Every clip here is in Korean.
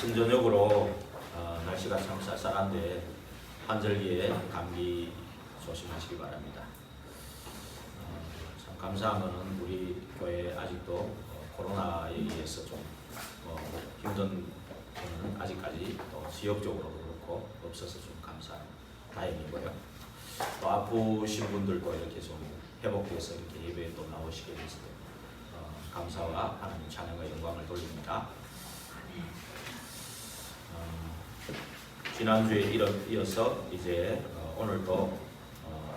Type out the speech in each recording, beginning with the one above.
저녁으로 날씨가 참 쌀쌀한데 환절기에 감기 조심하시기 바랍니다. 참 감사한 것은 우리 교회 아직도 코로나에 의해서 좀 힘든 거는 아직까지 또 지역적으로도 그렇고 없어서 좀 다행이고요. 또 아프신 분들도 이렇게 좀 회복돼서 이렇게 예배에 또 나오시게 돼서 감사와 하나님 찬양과 영광을 돌립니다. 지난주에 이어서 이제 오늘도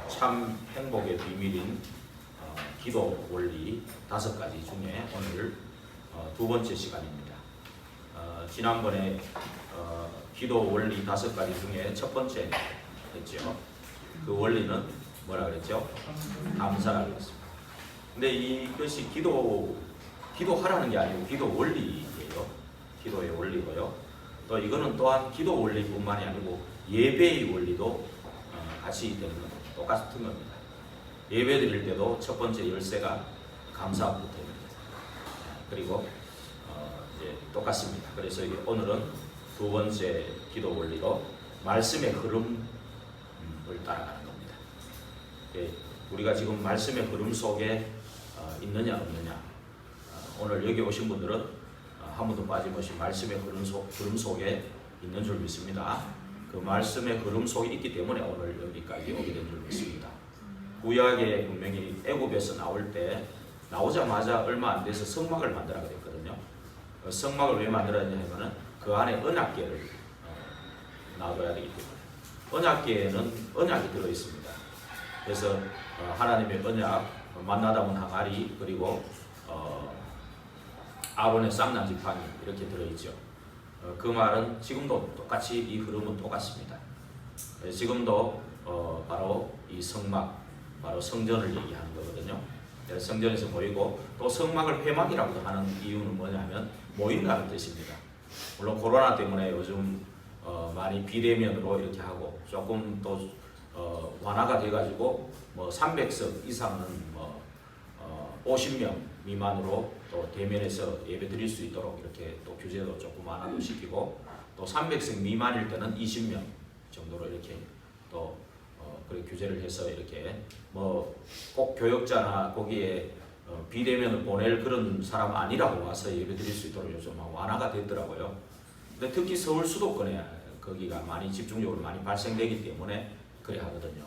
참 행복의 비밀인 기도 원리 5가지 중에 오늘 두 번째 시간입니다. 지난번에 기도 원리 5가지 중에 첫 번째 했죠. 그 원리는 뭐라 그랬죠? 감사라고 했습니다. 근데 이것이 기도하라는 게 아니고 기도 원리예요. 기도의 원리고요. 또 이거는 또한 기도 원리뿐만이 아니고 예배의 원리도 같이 되는 겁니다. 똑같은 겁니다. 예배 드릴 때도 첫 번째 열쇠가 감사부터입니다. 그리고 이제 똑같습니다. 그래서 오늘은 두 번째 기도 원리로 말씀의 흐름을 따라가는 겁니다. 우리가 지금 말씀의 흐름 속에 있느냐 없느냐, 오늘 여기 오신 분들은 한 번도 빠짐없이 말씀의 흐름 속에 있는 줄 믿습니다. 그 말씀의 흐름 속에 있기 때문에 오늘 여기까지 오게 된 줄 믿습니다. 구약에 분명히 애굽에서 나오자마자 얼마 안 돼서 성막을 만들어야 됐거든요. 성막을 왜 만들어야 되냐면은 그 안에 언약궤를 놔둬야 되기 때문에 언약궤에는 언약이 들어 있습니다. 그래서 하나님의 언약, 만나다문 항아리, 그리고 아론의 쌍난 지팡이 이렇게 들어있죠. 그 말은 지금도 똑같이 이 흐름은 똑같습니다. 지금도 바로 이 성막, 바로 성전을 얘기하는 거거든요. 성전에서 모이고, 또 성막을 회막이라고도 하는 이유는 뭐냐면 모인다는 뜻입니다. 물론 코로나 때문에 요즘 많이 비대면으로 이렇게 하고 조금 또 완화가 돼가지고 뭐 300석 이상은 50명 미만으로 또 대면에서 예배 드릴 수 있도록 이렇게 또 규제도 조금 완화도 시키고, 또 300석 미만일 때는 20명 정도로 이렇게 또 그렇게 규제를 해서 이렇게 뭐 꼭 교역자나 거기에 비대면을 보낼 그런 사람 아니라고 와서 예배 드릴 수 있도록 요즘 완화가 됐더라고요. 근데 특히 서울 수도권에 거기가 많이 집중적으로 많이 발생되기 때문에 그래 하거든요.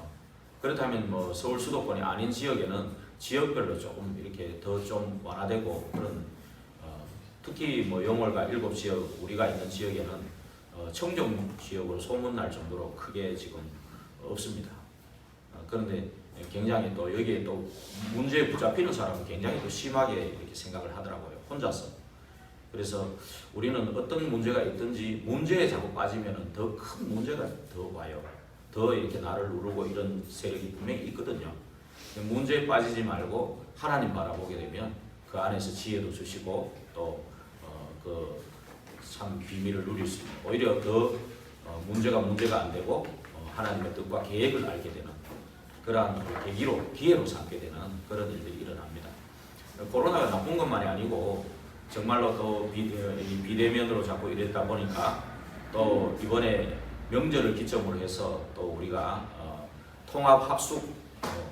그렇다면 뭐 서울 수도권이 아닌 지역에는 지역별로 조금 이렇게 더 좀 완화되고 그런 특히 뭐 영월과 7지역 우리가 있는 지역에는 청정 지역으로 소문날 정도로 크게 지금 없습니다. 그런데 굉장히 또 여기에 또 문제에 붙잡히는 사람은 굉장히 또 심하게 이렇게 생각을 하더라고요. 혼자서. 그래서 우리는 어떤 문제가 있든지 문제에 자꾸 빠지면 더 큰 문제가 더 와요. 더 이렇게 나를 누르고 이런 세력이 분명히 있거든요. 문제에 빠지지 말고 하나님 바라보게 되면 그 안에서 지혜도 주시고 또 그 참 비밀을 누릴 수 있는, 오히려 더 문제가 안 되고 하나님의 뜻과 계획을 알게 되는 그러한 기회로 삼게 되는 그런 일들이 일어납니다. 코로나가 나쁜 것만이 아니고 정말로 또 비대면으로 자꾸 이랬다 보니까 또 이번에 명절을 기점으로 해서 또 우리가 통합 합숙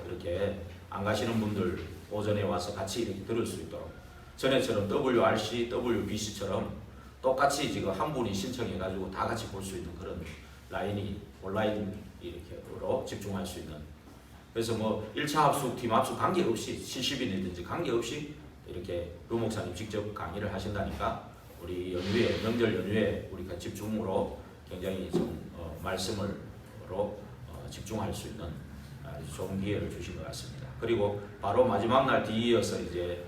이렇게 안 가시는 분들 오전에 와서 같이 이렇게 들을 수 있도록, 전에처럼 WRC, WBC처럼 똑같이 지금 한 분이 신청해가지고 다 같이 볼 수 있는 그런 라인이 온라인 이렇게로 집중할 수 있는, 그래서 뭐 1차 합숙, 팀 합숙 관계없이 70인이든지 관계없이 이렇게 루 목사님 직접 강의를 하신다니까 우리 연휴에, 명절 연휴에 우리가 집중으로 굉장히 좀 말씀으로 집중할 수 있는 아주 좋은 기회를 주신 것 같습니다. 그리고 바로 마지막 날 뒤이어서 이제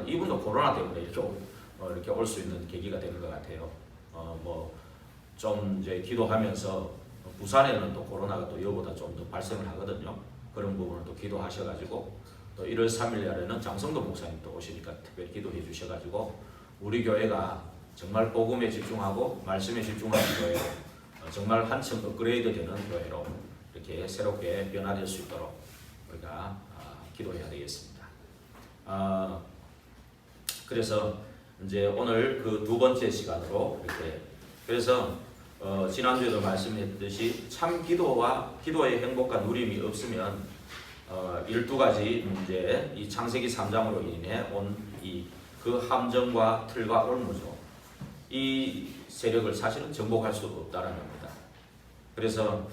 이분도 코로나 때문에 이렇게 올 수 있는 계기가 되는 것 같아요. 뭐 좀 이제 기도하면서 부산에는 또 코로나가 또 이거보다 좀 더 발생을 하거든요. 그런 부분을 또 기도하셔가지고 또 1월 3일 날에는 장성도 목사님 또 오시니까 특별히 기도해 주셔가지고 우리 교회가 정말 복음에 집중하고 말씀에 집중하는 교회로 정말 한층 업그레이드 되는 교회로 이렇게 새롭게 변화될 수 있도록 우리가 기도해야 되겠습니다. 그래서 이제 오늘 그 두 번째 시간으로 이렇게 그래서 지난주에도 말씀했듯이 참 기도의 행복과 누림이 없으면 12가지 문제, 이 창세기 3장으로 인해 온 그 함정과 틀과 올무죠. 이 세력을 사실은 정복할 수 없다는 겁니다. 그래서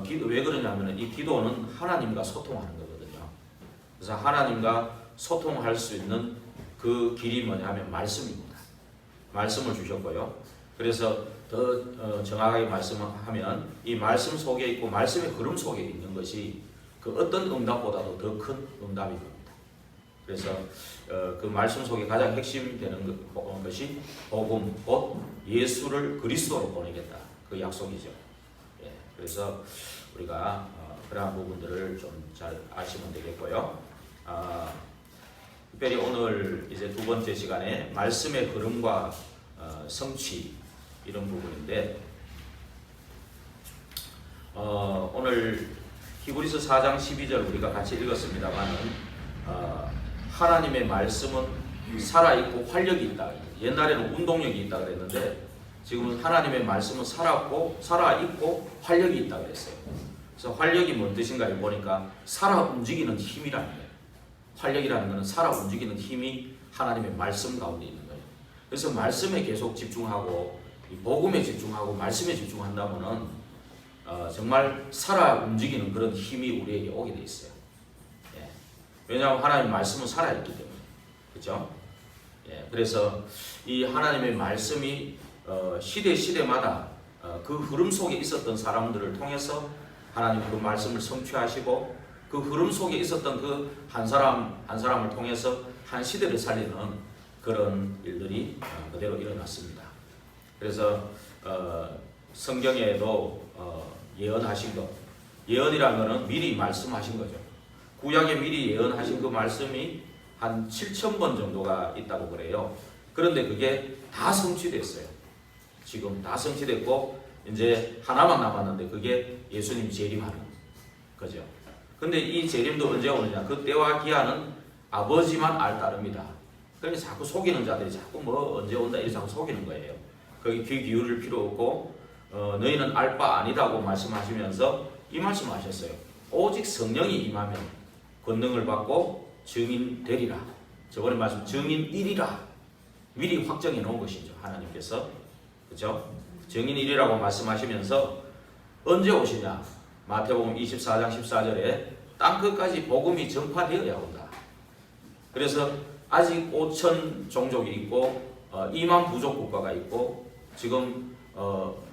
왜 그러냐면 이 기도는 하나님과 소통하는 거거든요. 그래서 하나님과 소통할 수 있는 그 길이 뭐냐면 말씀입니다. 말씀을 주셨고요. 그래서 더 정확하게 말씀하면 이 말씀 속에 있고 말씀의 흐름 속에 있는 것이 그 어떤 응답보다도 더 큰 응답이 됩니다. 그래서 그 말씀 속에 가장 핵심이 되는 것이 복음, 곧 예수를 그리스도로 보내겠다. 그 약속이죠. 예, 그래서 우리가 그러한 부분들을 좀 잘 아시면 되겠고요. 특별히 오늘 이제 두 번째 시간에 말씀의 흐름과 성취 이런 부분인데 오늘 히브리서 4장 12절 우리가 같이 읽었습니다만은 하나님의 말씀은 살아있고 활력이 있다. 옛날에는 운동력이 있다 그랬는데 지금은 하나님의 말씀은 살아있고 활력이 있다 그랬어요. 그래서 활력이 뭔 뜻인가 보니까 살아 움직이는 힘이라는 거예요. 활력이라는 것은 살아 움직이는 힘이 하나님의 말씀 가운데 있는 거예요. 그래서 말씀에 계속 집중하고 복음에 집중하고 말씀에 집중한다면은 정말 살아 움직이는 그런 힘이 우리에게 오게 돼 있어요. 예. 왜냐하면 하나님의 말씀은 살아있기 때문에, 그렇죠? 예. 그래서 이 하나님의 말씀이 시대마다 그 흐름 속에 있었던 사람들을 통해서 하나님 그 말씀을 성취하시고 그 흐름 속에 있었던 그 한 사람을 통해서 한 시대를 살리는 그런 일들이 그대로 일어났습니다. 그래서 성경에도 예언하신 것, 예언이라는 것은 미리 말씀하신 거죠. 구약에 미리 예언하신 그 말씀이 한 7,000번 정도가 있다고 그래요. 그런데 그게 다 성취됐어요. 지금 다 성취됐고 이제 하나만 남았는데 그게 예수님 재림하는 거죠. 근데 이 재림도 언제 오느냐? 그 때와 기한은 아버지만 알 따릅니다. 그러니 자꾸 속이는 자들이 자꾸 뭐 언제 온다 이렇게 자꾸 속이는 거예요. 거기 귀 기울일 필요 없고 너희는 알 바 아니다고 말씀하시면서 이 말씀하셨어요. 오직 성령이 임하면 권능을 받고 증인되리라. 저번에 말씀 증인이리라. 미리 확정해 놓은 것이죠. 하나님께서. 그렇죠? 증인이리라고 말씀하시면서 언제 오시냐? 마태복음 24장 14절에 땅끝까지 복음이 전파되어야 온다. 그래서 아직 5천 종족이 있고 2만 부족 국가가 있고 지금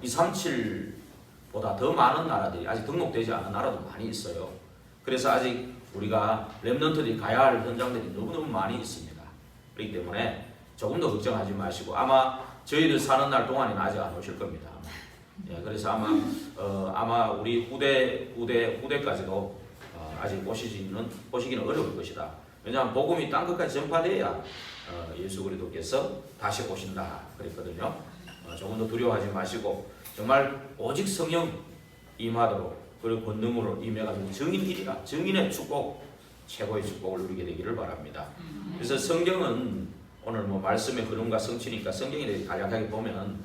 237보다 더 많은 나라들이 아직 등록되지 않은 나라도 많이 있어요. 그래서 아직 우리가 렘넌트들이 가야 할 현장들이 너무너무 많이 있습니다. 그렇기 때문에 조금 더 걱정하지 마시고 아마 저희들 사는 날 동안에는 아직 안 오실 겁니다. 예, 그래서 아마 우리 후대까지도 아직 오시기는 어려울 것이다. 왜냐하면 복음이 땅끝까지 전파돼야 예수 그리스도께서 다시 오신다 그랬거든요. 조금 더 두려워하지 마시고 정말 오직 성령 임하도록 그리고 권능으로 임해가지고 증인이라 증인의 축복 최고의 축복을 누리게 되기를 바랍니다. 그래서 성경은 오늘 뭐 말씀의 흐름과 성취니까 성경에 대해 간략하게 보면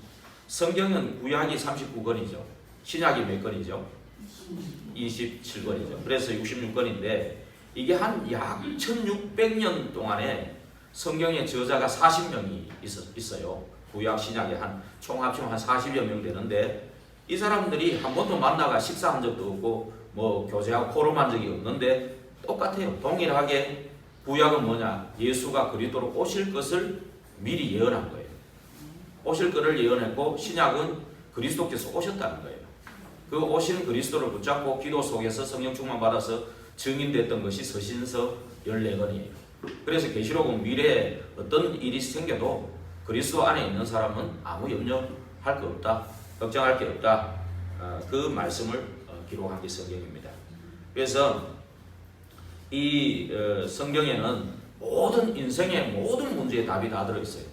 성경은 구약이 39권이죠. 신약이 몇 권이죠? 27권이죠. 그래서 66권인데 이게 한 약 1600년 동안에 성경의 저자가 40명이 있어요. 구약 신약에 총 합치면 한 40여 명 되는데 이 사람들이 한 번도 만나가 식사한 적도 없고 뭐 교제하고 포럼한 적이 없는데 똑같아요. 동일하게 구약은 뭐냐? 예수가 그리스도로 오실 것을 미리 예언한 거예요. 오실 것을 예언했고 신약은 그리스도께서 오셨다는 거예요. 그 오신 그리스도를 붙잡고 기도 속에서 성령 충만 받아서 증인됐던 것이 서신서 14권이에요. 그래서 계시록은 미래에 어떤 일이 생겨도 그리스도 안에 있는 사람은 아무 염려할 거 없다. 걱정할 게 없다. 그 말씀을 기록한 게 성경입니다. 그래서 이 성경에는 모든 인생의 모든 문제에 답이 다 들어있어요.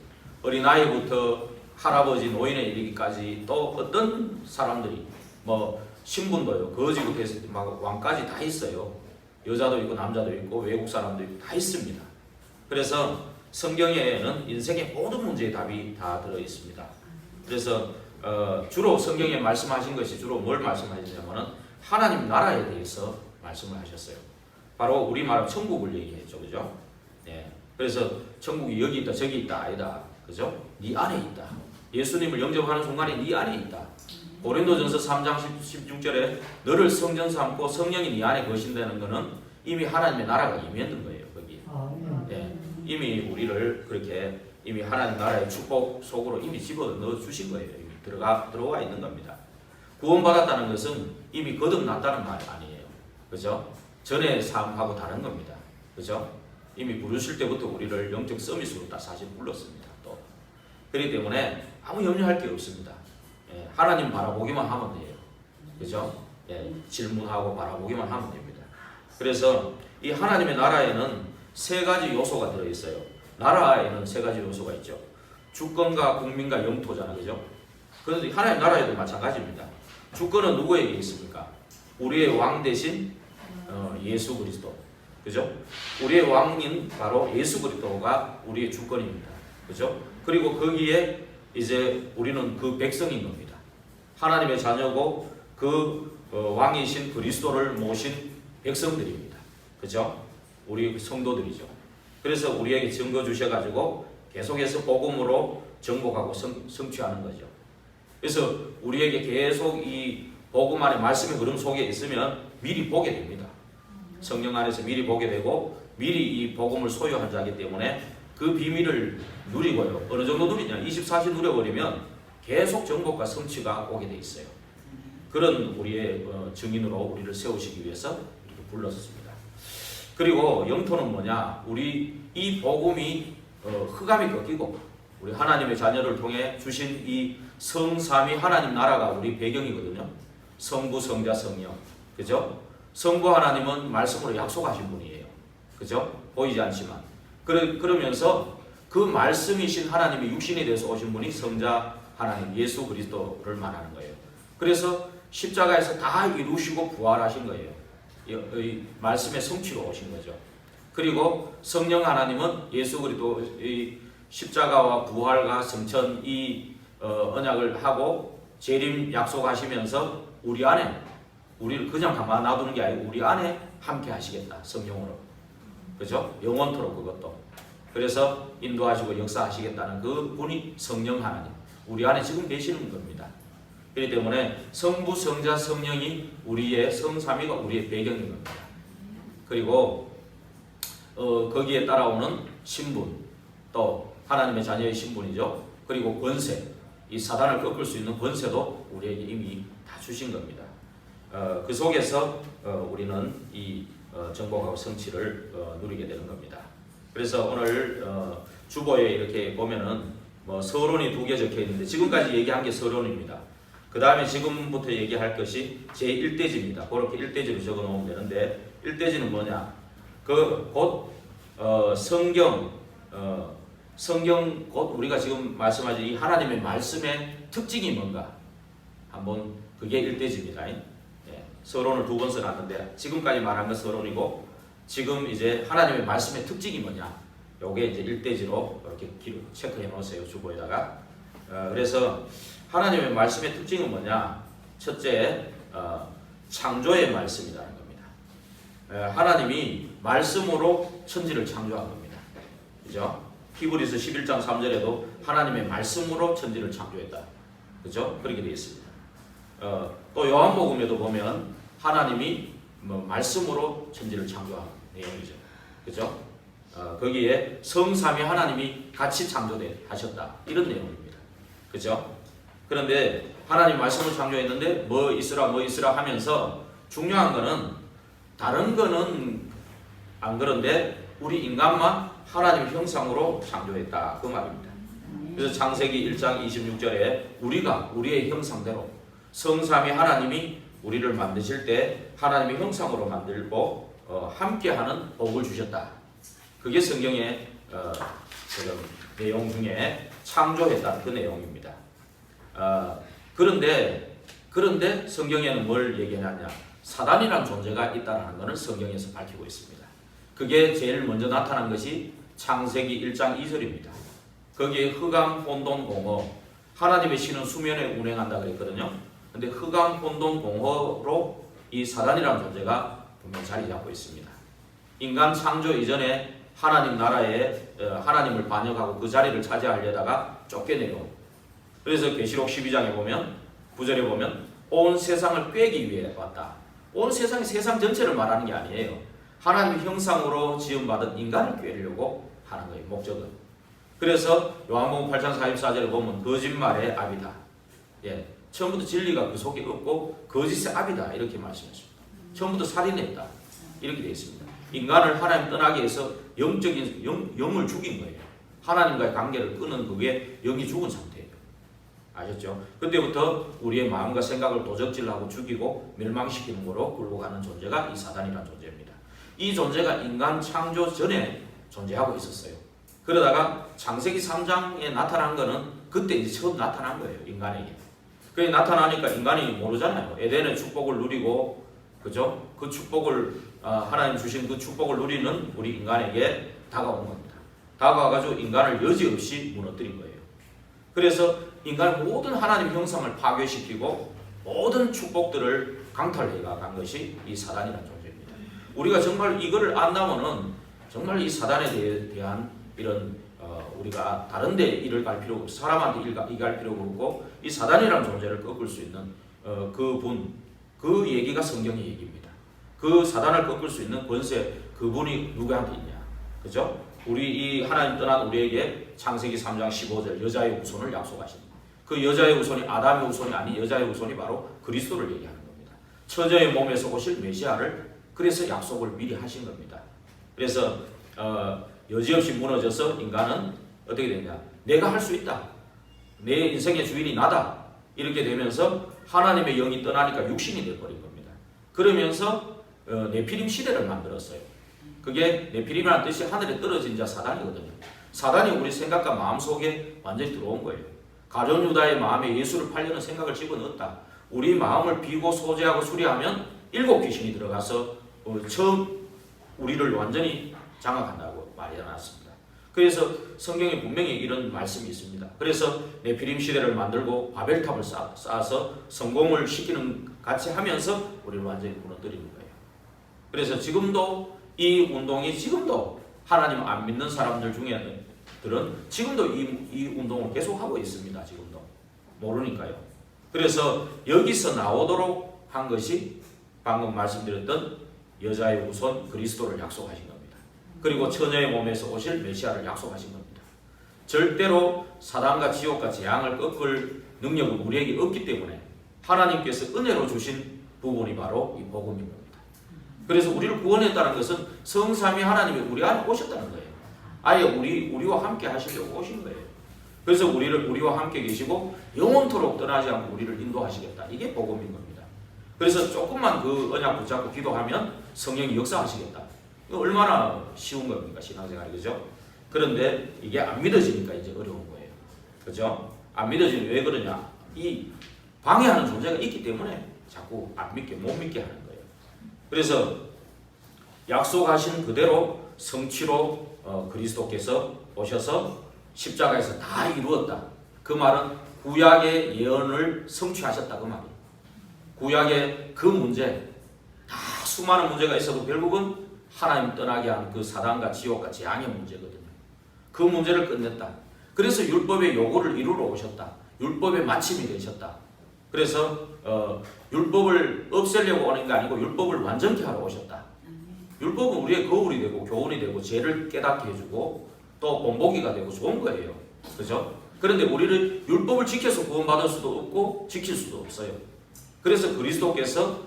어린아이부터 할아버지 노인에 이르기까지 또 어떤 사람들이 뭐 신분도요 거지부터 해서 막 왕까지 다 있어요. 여자도 있고 남자도 있고 외국 사람도 있고 다 있습니다. 그래서 성경에는 인생의 모든 문제의 답이 다 들어 있습니다. 그래서 주로 성경에 말씀하신 것이 주로 뭘 말씀하시냐면은 하나님 나라에 대해서 말씀을 하셨어요. 바로 우리말로 천국을 얘기했죠, 그죠? 네. 그래서 천국이 여기 있다, 저기 있다, 아니다, 그죠? 네 안에 있다. 예수님을 영접하는 순간에 네 안에 있다. 고린도전서 3장 16절에 너를 성전 삼고 성령이 네 안에 거신다는 것은 이미 하나님의 나라가 임했는 거예요, 거기. 네. 이미 우리를 그렇게 이미 하나님 나라의 축복 속으로 이미 집어넣어 주신 거예요. 이미 들어와 있는 겁니다. 구원받았다는 것은 이미 거듭났다는 말이 아니에요. 그죠? 전의 삶하고 다른 겁니다. 그죠? 이미 부르실 때부터 우리를 영적 서밋으로 다 사실 불렀습니다. 또 그렇기 때문에 아무 염려할 게 없습니다. 예, 하나님 바라보기만 하면 돼요. 그죠? 예, 질문하고 바라보기만 하면 됩니다. 그래서 이 하나님의 나라에는 세 가지 요소가 들어있어요. 나라에는 세 가지 요소가 있죠. 주권과 국민과 영토잖아요. 그죠? 그런데 하나님 나라에도 마찬가지입니다. 주권은 누구에게 있습니까? 우리의 왕 대신 예수 그리스도. 그죠? 우리의 왕인 바로 예수 그리스도가 우리의 주권입니다. 그죠? 그리고 거기에 이제 우리는 그 백성인 겁니다. 하나님의 자녀고 그 왕이신 그리스도를 모신 백성들입니다. 그죠? 우리 성도들이죠. 그래서 우리에게 증거 주셔가지고 계속해서 복음으로 정복하고 성취하는 거죠. 그래서 우리에게 계속 이 복음 안에 말씀의 흐름 속에 있으면 미리 보게 됩니다. 성령 안에서 미리 보게 되고 미리 이 복음을 소유한 자이기 때문에 그 비밀을 누리고요. 어느 정도 누리냐? 24시 누려버리면 계속 정복과 성취가 오게 돼 있어요. 그런 우리의 증인으로 우리를 세우시기 위해서 이렇게 불렀습니다. 그리고 영토는 뭐냐? 우리 이 복음이 흑암이 꺾이고 우리 하나님의 자녀를 통해 주신 이 성삼위 하나님 나라가 우리 배경이거든요. 성부, 성자, 성령. 그죠? 성부 하나님은 말씀으로 약속하신 분이에요. 그죠? 보이지 않지만. 그러면서 그 말씀이신 하나님이 육신이 돼서 오신 분이 성자 하나님 예수 그리스도를 말하는 거예요. 그래서 십자가에서 다 이루시고 부활하신 거예요. 이 말씀의 성취로 오신 거죠. 그리고 성령 하나님은 예수 그리스도의 십자가와 부활과 성천 이 언약을 하고 재림 약속하시면서 우리 안에 우리를 그냥 가만 놔두는 게 아니고 우리 안에 함께 하시겠다. 성령으로. 그죠? 영원토록 그것도. 그래서 인도하시고 역사하시겠다는 그 분이 성령 하나님. 우리 안에 지금 계시는 겁니다. 그렇기 때문에 성부, 성자, 성령이 우리의 성삼위가 우리의 배경인 겁니다. 그리고 거기에 따라오는 신분, 또 하나님의 자녀의 신분이죠. 그리고 권세, 이 사단을 꺾을 수 있는 권세도 우리에게 이미 다 주신 겁니다. 그 속에서 우리는 이 정복하고 성취를 누리게 되는 겁니다. 그래서 오늘 주보에 이렇게 보면은 서론이 2개 적혀 있는데 지금까지 얘기한 게 서론입니다. 그 다음에 지금부터 얘기할 것이 제1대지입니다. 그렇게 1대지로 적어 놓으면 되는데 1대지는 뭐냐? 곧 성경 곧 우리가 지금 말씀하신 이 하나님의 말씀의 특징이 뭔가 한번 그게 1대지입니다. 예, 서론을 2번 써놨는데 지금까지 말한 건 서론이고 지금 이제 하나님의 말씀의 특징이 뭐냐? 요게 이제 1대지로 이렇게 체크해 놓으세요. 주보에다가. 그래서 하나님의 말씀의 특징은 뭐냐? 첫째, 창조의 말씀이라는 겁니다. 하나님이 말씀으로 천지를 창조한 겁니다. 그죠? 히브리서 11장 3절에도 하나님의 말씀으로 천지를 창조했다. 그죠? 그렇게 되어 있습니다. 또 요한복음에도 보면 하나님이 말씀으로 천지를 창조한 내용이죠. 그죠? 거기에 성삼위 하나님이 같이 창조하셨다. 이런 내용입니다. 그죠? 그런데 하나님 말씀을 창조했는데 뭐 있으라 하면서 중요한 거는 다른 거는 안 그런데 우리 인간만 하나님 형상으로 창조했다. 그 말입니다. 그래서 창세기 1장 26절에 우리가 우리의 형상대로 성삼위 하나님이 우리를 만드실 때 하나님의 형상으로 만들고 함께하는 복을 주셨다. 그게 성경의 내용 중에 창조했다는 그 내용입니다. 그런데 성경에는 뭘 얘기하냐? 사단이라는 존재가 있다는 것을 성경에서 밝히고 있습니다. 그게 제일 먼저 나타난 것이 창세기 1장 2절입니다. 거기에 흑암, 혼돈, 공허, 하나님의 신은 수면에 운행한다 그랬거든요. 근데 흑암, 혼돈, 공허로 이 사단이라는 존재가 분명히 자리 잡고 있습니다. 인간 창조 이전에 하나님 나라에 하나님을 반역하고 그 자리를 차지하려다가 쫓겨내요. 그래서 계시록 12장에 보면 9절에 보면 온 세상을 꿰기 위해 왔다. 온 세상이 세상 전체를 말하는 게 아니에요. 하나님의 형상으로 지음받은 인간을 꿰려고 하는 거예요. 목적은. 그래서 요한복음 8장 44절에 보면 거짓말의 압이다. 예, 처음부터 진리가 그 속에 없고 거짓의 압이다 이렇게 말씀했습니다. 처음부터 살인했다 이렇게 되어 있습니다. 인간을 하나님 떠나게 해서 영적인 영을 죽인 거예요. 하나님과의 관계를 끊은 그게 영이 죽은 상태예요. 아셨죠? 그때부터 우리의 마음과 생각을 도적질하고 죽이고 멸망시키는 거로 끌고 가는 존재가 이 사단이라는 존재입니다. 이 존재가 인간 창조 전에 존재하고 있었어요. 그러다가 창세기 3장에 나타난 거는 그때 이제 처음 나타난 거예요. 인간에게. 그게 나타나니까 인간이 모르잖아요. 에덴의 축복을 누리고, 그죠? 그 축복을 하나님 주신 그 축복을 누리는 우리 인간에게 다가온 겁니다. 다가와가지고 인간을 여지없이 무너뜨린 거예요. 그래서 인간 모든 하나님 형상을 파괴시키고 모든 축복들을 강탈해가 간 것이 이 사단이라는 존재입니다. 우리가 정말 이거를 안다면은 정말 이 사단에 대한 이런 우리가 다른 데 일을 갈 필요가 없고 사람한테 일갈 필요가 없고 이 사단이라는 존재를 꺾을 수 있는 그 얘기가 성경의 얘기입니다. 그 사단을 꺾을 수 있는 권세 그분이 누구한테 있냐, 그죠? 우리 이 하나님 떠난 우리에게 창세기 3장 15절 여자의 후손을 약속하신 그 여자의 후손이 아담의 후손이 아닌 여자의 후손이 바로 그리스도를 얘기하는 겁니다. 처녀의 몸에서 오실 메시아를 그래서 약속을 미리 하신 겁니다. 그래서 여지없이 무너져서 인간은 어떻게 되냐, 내가 할 수 있다, 내 인생의 주인이 나다 이렇게 되면서 하나님의 영이 떠나니까 육신이 되어버린 겁니다. 그러면서 네피림 시대를 만들었어요. 그게 네피림이라는 뜻이 하늘에 떨어진 자 사단이거든요. 사단이 우리 생각과 마음속에 완전히 들어온 거예요. 가룟 유다의 마음에 예수를 팔려는 생각을 집어넣었다. 우리 마음을 비고 소재하고 수리하면 7 귀신이 들어가서 처음 우리를 완전히 장악한다고 말이 나왔습니다. 그래서 성경에 분명히 이런 말씀이 있습니다. 그래서 네피림 시대를 만들고 바벨탑을 쌓아서 성공을 시키는 같이 하면서 우리를 완전히 무너뜨리는 거예요. 그래서 지금도 이 운동이 지금도 하나님 안 믿는 사람들 중에들은 지금도 이 운동을 계속하고 있습니다. 지금도 모르니까요. 그래서 여기서 나오도록 한 것이 방금 말씀드렸던 여자의 후손 그리스도를 약속하신 겁니다. 그리고 처녀의 몸에서 오실 메시아를 약속하신 겁니다. 절대로 사단과 지옥과 재앙을 꺾을 능력은 우리에게 없기 때문에 하나님께서 은혜로 주신 부분이 바로 이 복음인 겁니다. 그래서 우리를 구원했다는 것은 성삼위 하나님이 우리 안에 오셨다는 거예요. 아예 우리와 함께 하시려고 오신 거예요. 그래서 우리와 함께 계시고 영원토록 떠나지 않고 우리를 인도하시겠다. 이게 복음인 겁니다. 그래서 조금만 그 언약 붙잡고 기도하면 성령이 역사하시겠다. 이거 얼마나 쉬운 겁니까? 신앙생활이, 그죠? 그런데 이게 안 믿어지니까 이제 어려운 거예요. 그죠? 안 믿어지면 왜 그러냐? 이 방해하는 존재가 있기 때문에 자꾸 못 믿게 하는 거예요. 그래서 약속하신 그대로 성취로 그리스도께서 오셔서 십자가에서 다 이루었다. 그 말은 구약의 예언을 성취하셨다 그 말이에요. 구약의 그 문제, 다 수많은 문제가 있어도 결국은 하나님 떠나게 한 그 사단과 지옥과 재앙의 문제거든요. 그 문제를 끝냈다. 그래서 율법의 요구를 이루러 오셨다. 율법의 마침이 되셨다. 그래서 율법을 없애려고 오는 게 아니고 율법을 완전케 하러 오셨다. 율법은 우리의 거울이 되고 교훈이 되고 죄를 깨닫게 해주고 또 본보기가 되고 좋은 거예요. 그죠? 그런데 우리를 율법을 지켜서 구원받을 수도 없고 지킬 수도 없어요. 그래서 그리스도께서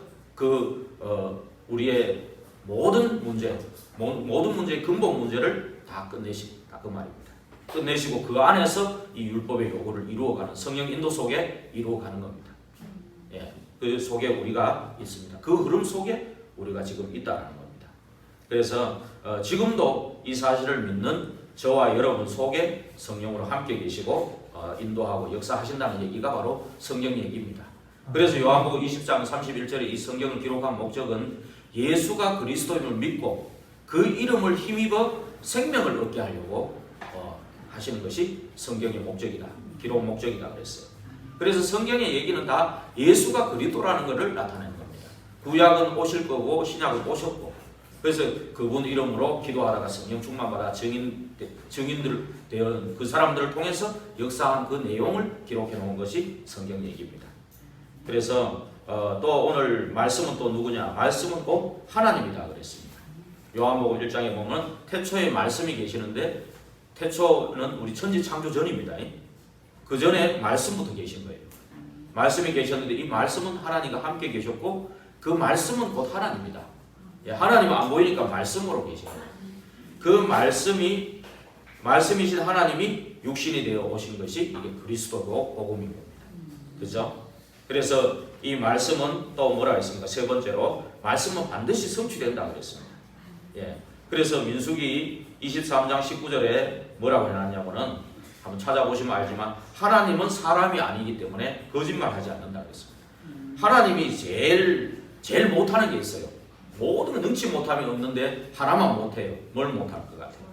우리의 모든 문제의 근본 문제를 다 끝내시다 그 말입니다. 끝내시고 그 안에서 이 율법의 요구를 이루어가는 성령 인도 속에 이루어가는 겁니다. 예, 그 속에 우리가 있습니다. 그 흐름 속에 우리가 지금 있다는 겁니다. 그래서 지금도 이 사실을 믿는 저와 여러분 속에 성령으로 함께 계시고 인도하고 역사하신다는 얘기가 바로 성경 얘기입니다. 그래서 요한복음 20장 31절에 이 성경을 기록한 목적은 예수가 그리스도임을 믿고 그 이름을 힘입어 생명을 얻게 하려고 하시는 것이 성경의 목적이다. 기록 목적이다 그랬어요. 그래서 성경의 얘기는 다 예수가 그리스도라는 것을 나타내는 겁니다. 구약은 오실 거고 신약은 오셨고, 그래서 그분 이름으로 기도하다가 성령 충만받아 증인들 되어 그 사람들을 통해서 역사한 그 내용을 기록해 놓은 것이 성경 얘기입니다. 그래서 또 오늘 말씀은 또 누구냐? 말씀은 꼭 하나님이다 그랬습니다. 요한복음 1장에 보면 태초에 말씀이 계시는데, 태초는 우리 천지 창조 전입니다. 그 전에 말씀부터 계신 거예요. 말씀이 계셨는데 이 말씀은 하나님과 함께 계셨고 그 말씀은 곧 하나님이다. 하나님은 안 보이니까 말씀으로 계신 거예요. 그 말씀이신 하나님이 육신이 되어 오신 것이 이게 그리스도고 복음인 겁니다. 그죠? 그래서 이 말씀은 또 뭐라 했습니까? 세 번째로 말씀은 반드시 성취된다 그랬습니다. 그래서 민수기 23장 19절에 뭐라고 해놨냐면은 한번 찾아보시면 알지만 하나님은 사람이 아니기 때문에 거짓말하지 않는다 그랬습니다. 하나님이 제일 못하는 게 있어요. 모든 걸 능치 못함이 없는데 하나만 못해요. 뭘 못할 것 같아요?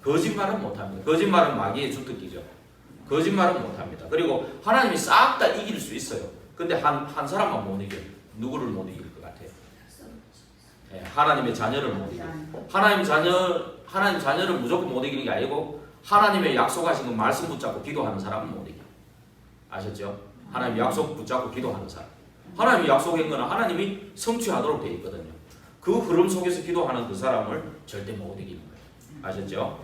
거짓말은 못합니다. 거짓말은 마귀의 주특기죠. 거짓말은 못합니다. 그리고 하나님이 싹 다 이길 수 있어요. 근데 한 사람만 못 이겨요. 누구를 못 이길 것 같아요? 하나님의 자녀를 못 이겨요. 하나님 자녀를 무조건 못 이기는 게 아니고 하나님의 약속하신 그 말씀 붙잡고 기도하는 사람은 못 이겨요. 아셨죠? 하나님 약속 붙잡고 기도하는 사람. 하나님이 약속한 거는 하나님이 성취하도록 되어 있거든요. 그 흐름 속에서 기도하는 그 사람을 절대 못 이기는 거예요. 아셨죠?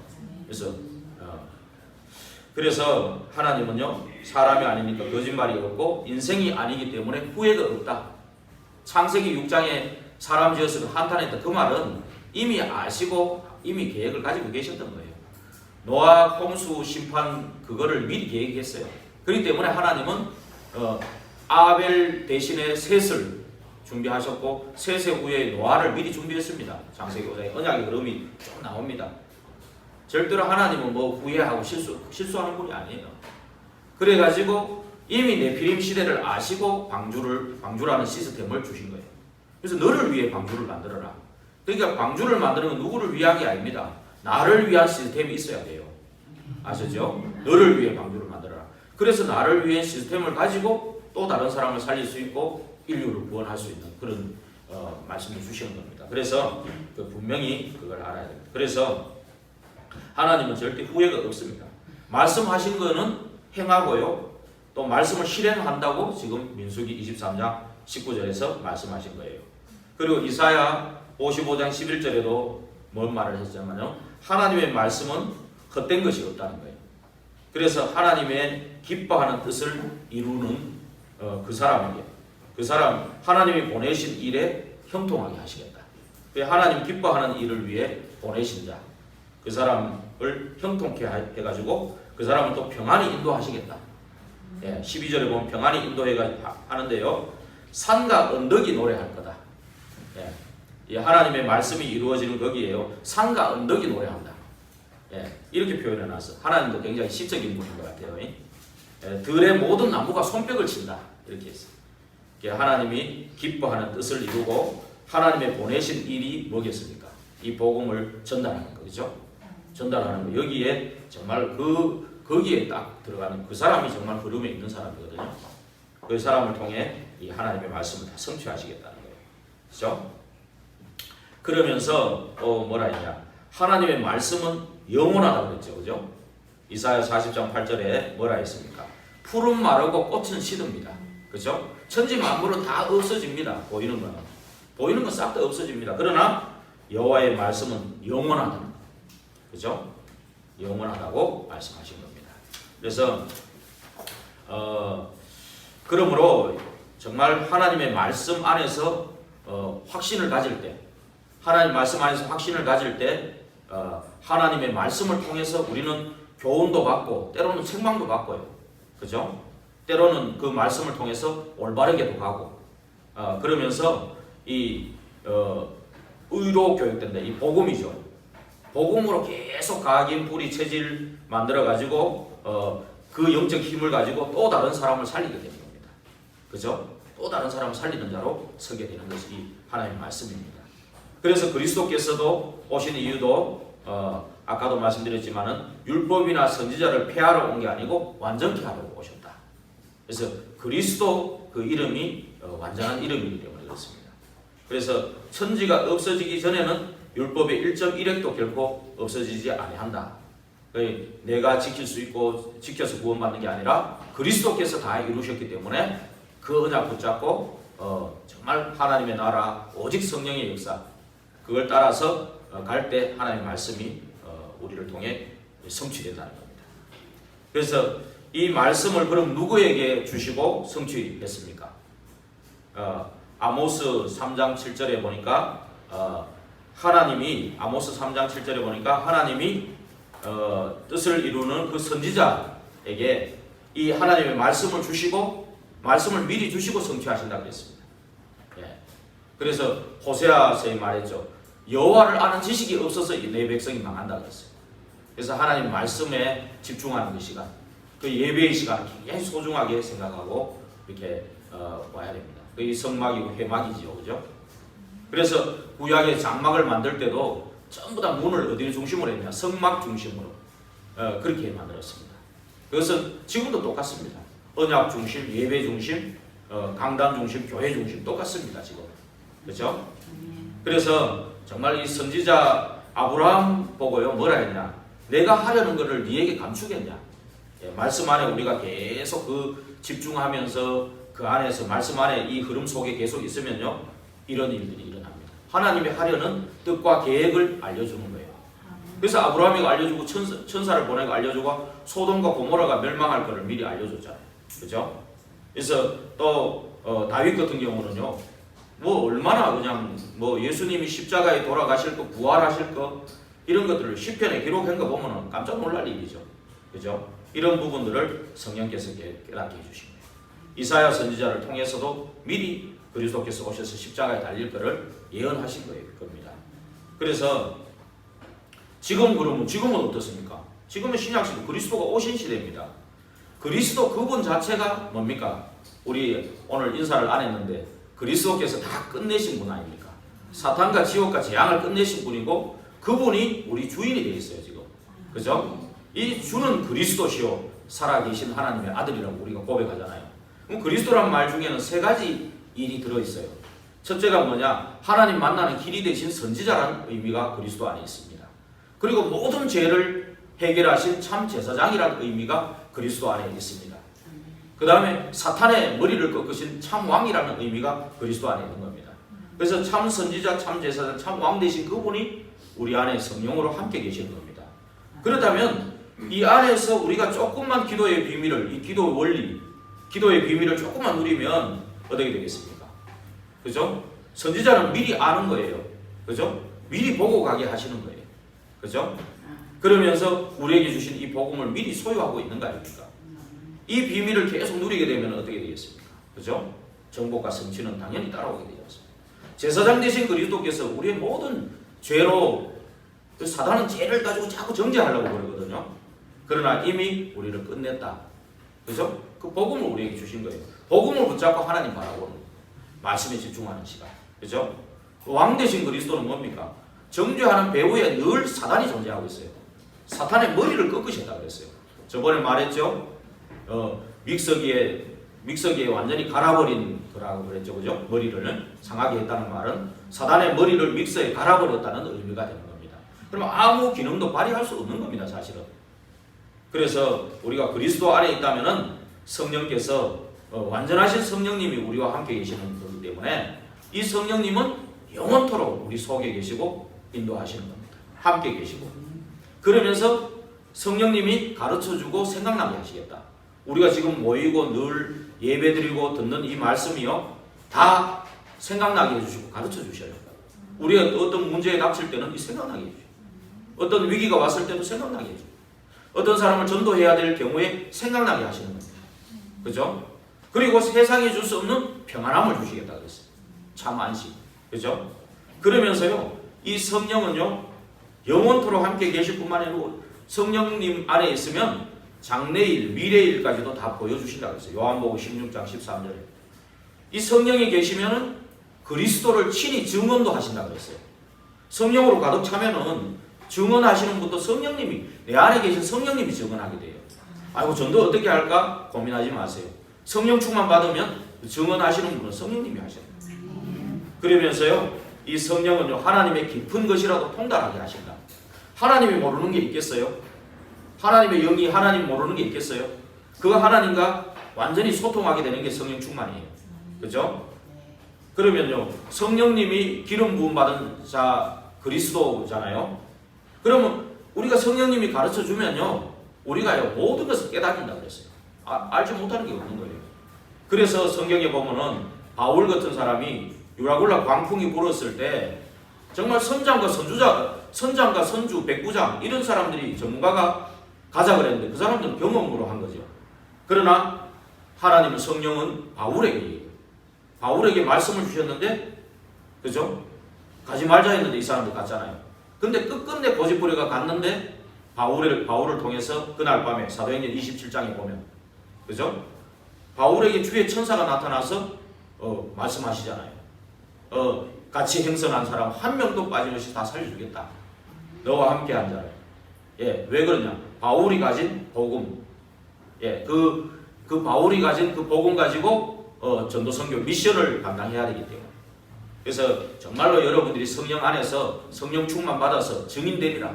그래서 하나님은요 사람이 아니니까 거짓말이 없고 인생이 아니기 때문에 후회가 없다. 창세기 6장에 사람 지어서 한탄했던 그 말은 이미 아시고 이미 계획을 가지고 계셨던 거예요. 노아 홍수 심판 그거를 미리 계획했어요. 그렇기 때문에 하나님은 아벨 대신에 셋을 준비하셨고 셋의 후에 노아를 미리 준비했습니다. 창세기 5장에 언약의 흐름이 쭉 나옵니다. 절대로 하나님은 뭐 후회하고 실수하는 분이 아니에요. 그래가지고 이미 네피림 시대를 아시고 방주라는 시스템을 주신 거예요. 그래서 너를 위해 방주를 만들어라. 그러니까 방주를 만드는 건 누구를 위한 게 아닙니다. 나를 위한 시스템이 있어야 돼요. 아시죠? 너를 위해 방주를 만들어라. 그래서 나를 위한 시스템을 가지고 또 다른 사람을 살릴 수 있고 인류를 구원할 수 있는 그런 말씀을 주시는 겁니다. 그래서 분명히 그걸 알아야 됩니다. 그래서 하나님은 절대 후회가 없습니다. 말씀하신 거는 행하고요. 또 말씀을 실행한다고 지금 민수기 23장 19절에서 말씀하신 거예요. 그리고 이사야 55장 11절에도 뭔 말을 했냐면요. 하나님의 말씀은 헛된 것이 없다는 거예요. 그래서 하나님의 기뻐하는 뜻을 이루는 그 사람에게 그 사람 하나님이 보내신 일에 형통하게 하시겠다. 하나님 기뻐하는 일을 위해 보내신 자 그 사람을 형통케 해가지고 그 사람을 또 평안히 인도하시겠다. 12절에 보면 평안히 인도해가 하는데요. 산과 언덕이 노래할 거다. 이 하나님의 말씀이 이루어지는 거기에요. 산과 언덕이 노래한다. 이렇게 표현해놨어. 하나님도 굉장히 시적인 분인 것 같아요. 들의 모든 나무가 손뼉을 친다. 이렇게 했어요. 하나님이 기뻐하는 뜻을 이루고 하나님의 보내신 일이 뭐겠습니까? 이 복음을 전달하는 거죠. 전달하는 거. 여기에 정말 거기에 딱 들어가는 그 사람이 정말 흐름에 있는 사람이거든요. 그 사람을 통해 이 하나님의 말씀을 다 성취하시겠다는 거예요. 그렇죠? 그러면서 뭐라 했냐? 하나님의 말씀은 영원하다고 그랬죠. 그죠? 이사야 40장 8절에 뭐라 했습니까? 풀은 마르고 꽃은 시듭니다. 그죠? 천지 만물은 다 없어집니다. 보이는 건 싹 다 없어집니다. 그러나 여호와의 말씀은 영원하다. 그죠? 영원하다고 말씀하신 겁니다. 그래서 그러므로 정말 하나님의 말씀 안에서 확신을 가질 때, 하나님 말씀 안에서 확신을 가질 때 하나님의 말씀을 통해서 우리는 교훈도 받고 때로는 책망도 받고요. 그죠? 때로는 그 말씀을 통해서 올바르게도 가고 그러면서 이 의로 교육된다. 이 복음이죠. 복음으로 계속 각인 뿌리 체질 만들어 가지고 그 영적 힘을 가지고 또 다른 사람을 살리게 되는 겁니다. 그죠? 또 다른 사람을 살리는 자로 서게 되는 것이 하나님의 말씀입니다. 그래서 그리스도께서도 오신 이유도 아까도 말씀드렸지만은 율법이나 선지자를 폐하러 온 게 아니고 완전케 하러 오셨다. 그래서 그리스도 그 이름이 완전한 이름이기 때문에 그렇습니다. 그래서 천지가 없어지기 전에는 율법의 1.1획도 결코 없어지지 아니한다. 내가 지킬 수 있고 지켜서 구원받는 게 아니라 그리스도께서 다 이루셨기 때문에 그 언약 붙잡고 정말 하나님의 나라 오직 성령의 역사 그걸 따라서 갈 때 하나님의 말씀이 우리를 통해 성취된다는 겁니다. 그래서 이 말씀을 그럼 누구에게 주시고 성취했습니까? 아모스 3장 7절에 보니까 하나님이 아모스 3장 7절에 보니까 하나님이 뜻을 이루는 그 선지자에게 이 하나님의 말씀을 주시고 말씀을 미리 주시고 성취하신다고 했습니다. 예. 그래서 호세아서에 말했죠. 여호와를 아는 지식이 없어서 내 백성이 망한다고 했어요. 그래서 하나님 말씀에 집중하는 그 시간, 그 예배의 시간을 굉장히 소중하게 생각하고 이렇게 와야 됩니다. 이 성막이고 회막이지요, 그죠? 그래서 구약의 장막을 만들 때도 전부 다 문을 어디를 중심으로 했냐? 성막 중심으로 그렇게 만들었습니다. 그것은 지금도 똑같습니다. 언약 중심, 예배 중심, 강단 중심, 교회 중심 똑같습니다. 지금 그렇죠? 그래서 정말 이 선지자 아브라함 보고요 뭐라 했냐? 내가 하려는 것을 네에게 감추겠냐? 예, 말씀 안에 우리가 계속 그 집중하면서 그 안에서 말씀 안에 이 흐름 속에 계속 있으면요 이런 일들이 일어납니다. 하나님이 하려는 뜻과 계획을 알려주는 거예요. 그래서 아브라함이 알려주고 천사를 보내고 알려주고 소돔과 고모라가 멸망할 것을 미리 알려줬잖아요. 그죠? 그래서 또 다윗 같은 경우는요 뭐 얼마나 그냥 뭐 예수님이 십자가에 돌아가실 거 부활하실 거 이런 것들을 시편에 기록한 거 보면은 깜짝 놀랄 일이죠. 그죠? 이런 부분들을 성령께서 깨닫게 해주신 거예요. 이사야 선지자를 통해서도 미리 그리스도께서 오셔서 십자가에 달릴 것을 예언하신 거예요. 겁니다. 그래서 지금은 어떻습니까? 지금은 신약시대 그리스도가 오신 시대입니다. 그리스도 그분 자체가 뭡니까? 우리 오늘 인사를 안 했는데 그리스도께서 다 끝내신 분 아닙니까? 사탄과 지옥과 재앙을 끝내신 분이고 그분이 우리 주인이 되어 있어요. 지금 그죠? 이 주는 그리스도시요 살아계신 하나님의 아들이라고 우리가 고백하잖아요. 그럼 그리스도란 말 중에는 세 가지 일이 들어있어요. 첫째가 뭐냐? 하나님 만나는 길이 되신 선지자라는 의미가 그리스도 안에 있습니다. 그리고 모든 죄를 해결하신 참 제사장이라는 의미가 그리스도 안에 있습니다. 그 다음에 사탄의 머리를 꺾으신 참 왕이라는 의미가 그리스도 안에 있는 겁니다. 그래서 참 선지자, 참 제사장, 참 왕 되신 그분이 우리 안에 성령으로 함께 계시는 겁니다. 그렇다면 이 안에서 우리가 조금만 기도의 비밀을, 이 기도 원리, 기도의 비밀을 조금만 누리면 어떻게 되겠습니까? 그죠? 선지자는 미리 아는 거예요. 그죠? 미리 보고 가게 하시는 거예요. 그죠? 그러면서 우리에게 주신 이 복음을 미리 소유하고 있는 거 아닙니까? 이 비밀을 계속 누리게 되면 어떻게 되겠습니까? 그죠? 정복과 성취는 당연히 따라오게 되었습니다. 제사장 되신 그리스도께서 우리의 모든 죄로 사단은 죄를 가지고 자꾸 정죄하려고 그러거든요. 그러나 이미 우리를 끝냈다. 그죠? 그 복음을 우리에게 주신 거예요. 복음을 붙잡고 하나님 바라보는 말씀에 집중하는 시간. 그죠? 왕 되신 그리스도는 뭡니까? 정죄하는 배후에 늘 사단이 존재하고 있어요. 사탄의 머리를 꺾으셨다 그랬어요. 저번에 말했죠? 믹서기에 완전히 갈아버린 거라고 그랬죠. 그죠? 머리를 상하게 했다는 말은 사단의 머리를 믹서에 갈아버렸다는 의미가 되는 겁니다. 그러면 아무 기능도 발휘할 수 없는 겁니다. 사실은. 그래서 우리가 그리스도 안에 있다면은 성령께서 완전하신 성령님이 우리와 함께 계시는 거기 때문에 이 성령님은 영원토록 우리 속에 계시고 인도하시는 겁니다. 함께 계시고 그러면서 성령님이 가르쳐주고 생각나게 하시겠다. 우리가 지금 모이고 늘 예배드리고 듣는 이 말씀이요 다 생각나게 해주시고 가르쳐 주셔요. 우리가 어떤 문제에 닥칠 때는 이 생각나게 해주시고 어떤 위기가 왔을 때도 생각나게 해주시고 어떤 사람을 전도해야 될 경우에 생각나게 하시는 겁니다. 그죠? 그리고 세상에 줄 수 없는 평안함을 주시겠다 그랬어요. 참 안식. 그죠? 그러면서요 이 성령은요 영원토록 함께 계실 뿐만 아니라 성령님 안에 있으면 장래일, 미래일까지도 다 보여주신다고 했어요. 요한복음 16장 13절에. 이 성령이 계시면은 그리스도를 친히 증언도 하신다고 했어요. 성령으로 가득 차면은 증언하시는 분도 성령님이, 내 안에 계신 성령님이 증언하게 돼요. 아이고 전도 어떻게 할까 고민하지 마세요. 성령 충만 받으면 증언하시는 분은 성령님이 하셔요. 그러면서요, 이 성령은요, 하나님의 깊은 것이라도 통달하게 하신다. 하나님이 모르는 게 있겠어요? 하나님의 영이 하나님 모르는 게 있겠어요? 그거 하나님과 완전히 소통하게 되는 게 성령 충만이에요. 그죠? 그러면요, 성령님이 기름 부음 받은 자 그리스도잖아요. 그러면 우리가 성령님이 가르쳐 주면요, 우리가요 모든 것을 깨닫는다 그랬어요. 알지 못하는 게 없는 거예요. 그래서 성경에 보면은 바울 같은 사람이 유라굴라 광풍이 불었을 때 정말 선장과 선주, 백부장 이런 사람들이 전문가가 가자 그랬는데 그 사람들은 경험으로 한 거죠. 그러나 하나님은 성령은 바울에게 말씀을 주셨는데, 그죠? 가지 말자 했는데 이 사람들 갔잖아요. 근데 끝끝내 고집부리가 갔는데 바울을 통해서 그날 밤에 사도행전 27장에 보면, 그죠? 바울에게 주의 천사가 나타나서 말씀하시잖아요. 같이 행선한 사람 한 명도 빠짐없이 다 살려주겠다. 너와 함께한 자를. 예, 왜 그러냐? 바울이 가진 복음. 예, 그 바울이 가진 그 복음 가지고 전도 선교 미션을 감당해야 되기 때문에. 그래서 정말로 여러분들이 성령 안에서 성령 충만 받아서 증인되리라.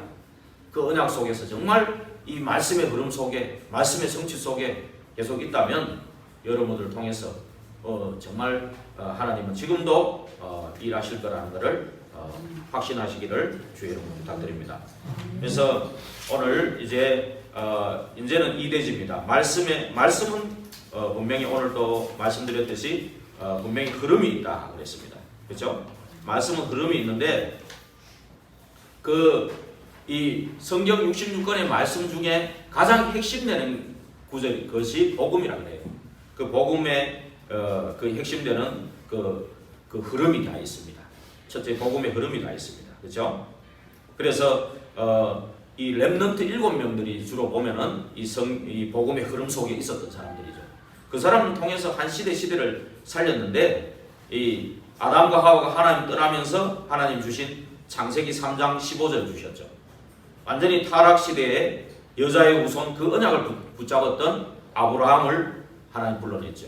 그 언약 속에서 정말 이 말씀의 흐름 속에, 말씀의 성취 속에 계속 있다면 여러분들을 통해서 정말 하나님은 지금도 일하실 거라는 것을 확신하시기를 주의 이름으로 부탁드립니다. 그래서 오늘 이제는 2대지입니다. 말씀은 분명히 오늘 또 말씀드렸듯이 분명히 흐름이 있다 그랬습니다. 그렇죠? 말씀은 흐름이 있는데 이 성경 66권의 말씀 중에 가장 핵심되는 구절, 그것이 복음이라고 해요. 그 복음의 그 핵심되는 그 흐름이 다 있습니다. 첫째, 복음의 흐름이 다 있습니다. 그렇죠? 그래서 이 렘넌트 7명들이 주로 보면은 이 복음의 흐름 속에 있었던 사람들이죠. 그 사람을 통해서 한 시대를 살렸는데, 이 아담과 하와가 하나님 떠나면서 하나님 주신 창세기 3장 15절 주셨죠. 완전히 타락 시대에 여자의 후손 그 언약을 붙잡았던 아브라함을 하나님 불러냈죠.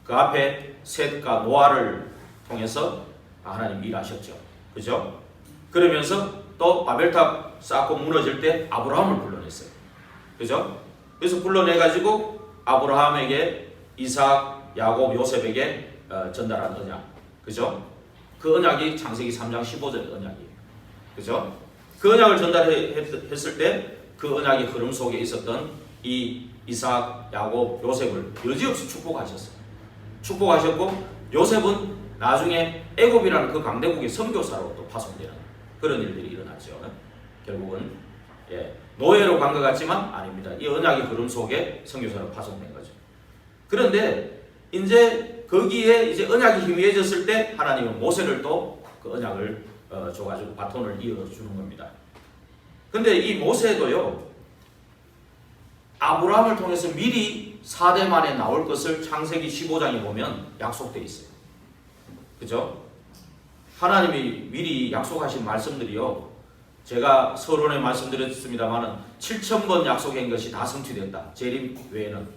그 앞에 셋과 노아를 통해서 하나님 일하셨죠. 그죠? 그러면서 또 바벨탑 쌓고 무너질 때 아브라함을 불러냈어요. 그죠? 그래서 불러내가지고 아브라함에게 이삭, 야곱, 요셉에게 전달한 언약. 그죠? 그 언약이 창세기 3장 15절 언약이에요. 그죠? 그 언약을 전달했을 때 그 언약의 흐름 속에 있었던 이 이삭, 야곱, 요셉을 여지없이 축복하셨어요. 축복하셨고, 요셉은 나중에 애굽이라는 그 강대국의 선교사로 또 파송되는 그런 일들이 일어났죠. 결국은 노예로 간 것 같지만 아닙니다. 이 언약의 흐름 속에 선교사로 파송된 거죠. 그런데 이제 거기에 이제 언약이 희미해졌을 때 하나님은 모세를 또 그 언약을 줘가지고 바톤을 이어주는 겁니다. 근데 이 모세도요, 아브라함을 통해서 미리 4대 만에 나올 것을 창세기 15장에 보면 약속되어 있어요. 그죠? 하나님이 미리 약속하신 말씀들이요, 제가 서론에 말씀드렸습니다만은 7,000번 약속한 것이 다 성취됐다. 재림 외에는.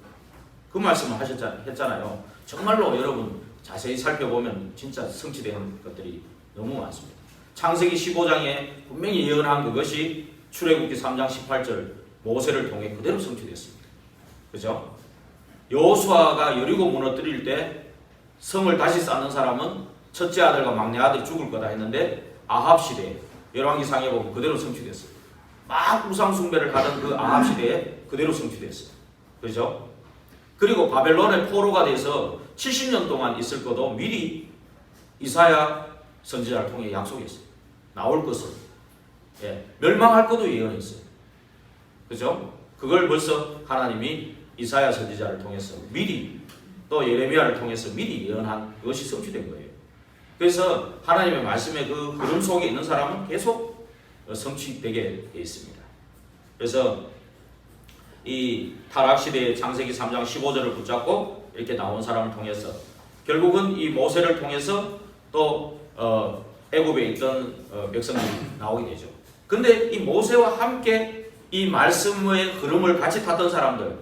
그 말씀을 했잖아요. 정말로 여러분 자세히 살펴보면 진짜 성취되는 것들이 너무 많습니다. 창세기 15장에 분명히 예언한 그것이 출애굽기 3장 18절 모세를 통해 그대로 성취됐습니다. 그죠? 여호수아가 여리고 무너뜨릴 때 성을 다시 쌓는 사람은 첫째 아들과 막내 아들이 죽을 거다 했는데 아합 시대에 열왕기상에 보면 그대로 성취됐어요. 막 우상 숭배를 하던 그 아합 시대에 그대로 성취됐어요. 그죠? 그리고 바벨론의 포로가 돼서 70년 동안 있을 것도 미리 이사야 선지자를 통해 약속했어요. 나올 것을. 멸망할 것도 예언했어요. 그죠? 그걸 벌써 하나님이 이사야 선지자를 통해서 미리, 또 예레미야를 통해서 미리 예언한 그것이 성취된 거예요. 그래서 하나님의 말씀의 그 흐름 속에 있는 사람은 계속 성취되게 되어 있습니다. 그래서 이 타락시대의 창세기 3장 15절을 붙잡고 이렇게 나온 사람을 통해서 결국은 이 모세를 통해서 또 애굽에 있던 백성들이 나오게 되죠. 근데 이 모세와 함께 이 말씀의 흐름을 같이 탔던 사람들,